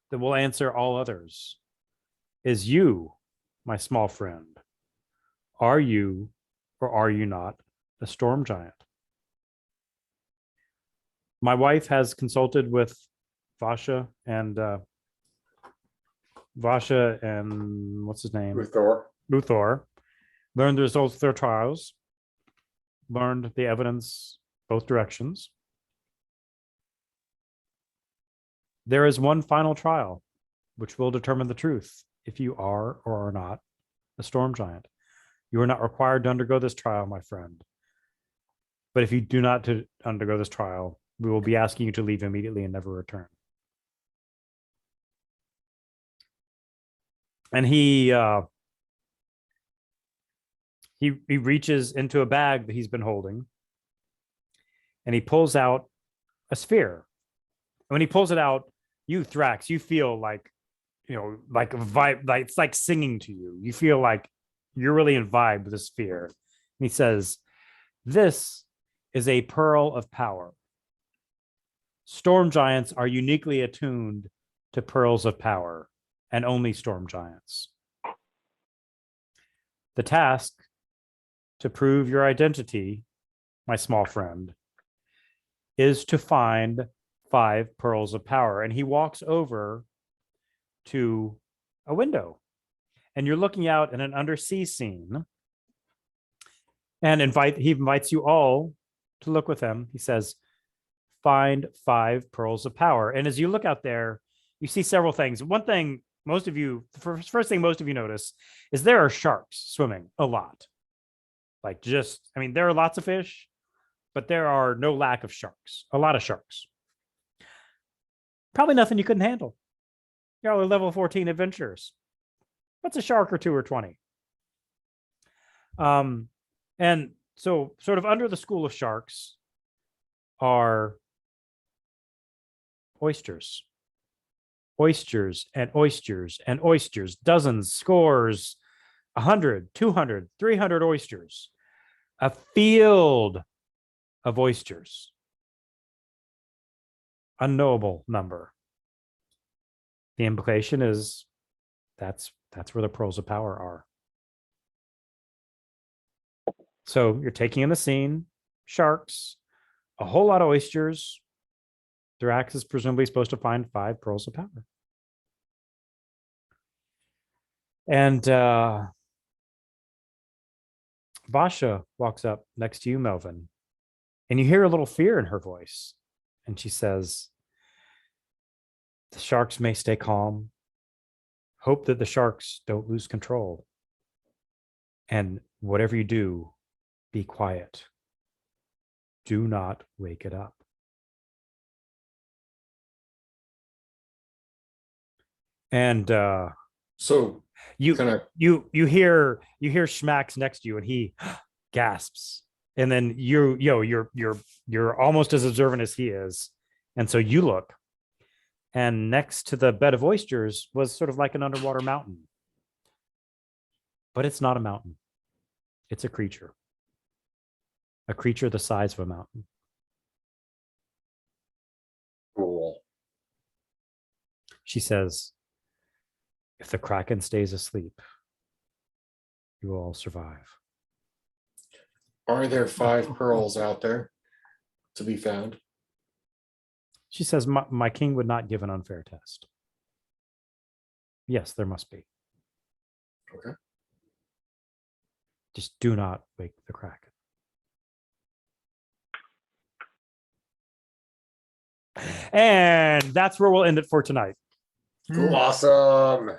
that will answer all others, is you, my small friend. Are you or are you not a storm giant? My wife has consulted with Vasha and what's his name? Luthor. Learned the results of their trials. Learned the evidence both directions. There is one final trial which will determine the truth if you are or are not a storm giant. You are not required to undergo this trial, my friend. But if you do not undergo this trial, we will be asking you to leave immediately and never return." And he reaches into a bag that he's been holding, and he pulls out a sphere. And when he pulls it out, you, Thrax, you feel like, like a vibe, like it's like singing to you. You feel like you're really in vibe with the sphere. And he says, "This is a pearl of power. Storm giants are uniquely attuned to pearls of power, and only storm giants. The task to prove your identity, my small friend, is to find 5 pearls of power." And he walks over to a window, and you're looking out in an undersea scene. And he invites you all to look with him. He says, find 5 pearls of power. And as you look out there, you see several things. One thing most of you, first thing most of you notice is there are sharks swimming a lot. Like there are lots of fish, but there are no lack of sharks, a lot of sharks. Probably nothing you couldn't handle. You're only level 14 adventurers. What's a shark or 2 or 20? And so sort of under the school of sharks are oysters. Oysters and oysters and oysters, dozens, scores, 100, 200, 300 oysters, a field of oysters, unknowable number. The implication is that's where the pearls of power are. So you're taking in the scene, sharks, a whole lot of oysters. Drax is presumably supposed to find 5 pearls of power. And Vasha walks up next to you, Melvin, and you hear a little fear in her voice. And she says, the sharks may stay calm. Hope that the sharks don't lose control. And whatever you do, be quiet. Do not wake it up. And So you can I, you hear Schmax next to you, and he gasps. And then you're almost as observant as he is. And so you look, and next to the bed of oysters was sort of like an underwater mountain. But it's not a mountain. It's a creature the size of a mountain. Cool. She says, if the Kraken stays asleep, you will all survive. are there 5 pearls out there to be found? She says, my king would not give an unfair test. Yes, there must be. Okay. Just do not wake the Kraken. And that's where we'll end it for tonight. Awesome.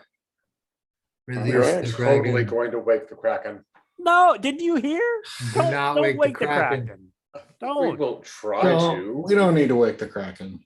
Release We're the totally dragon. going to wake the Kraken. No, did you hear? Do not wake the Kraken. We Don't. will try No, to. we don't need to wake the Kraken.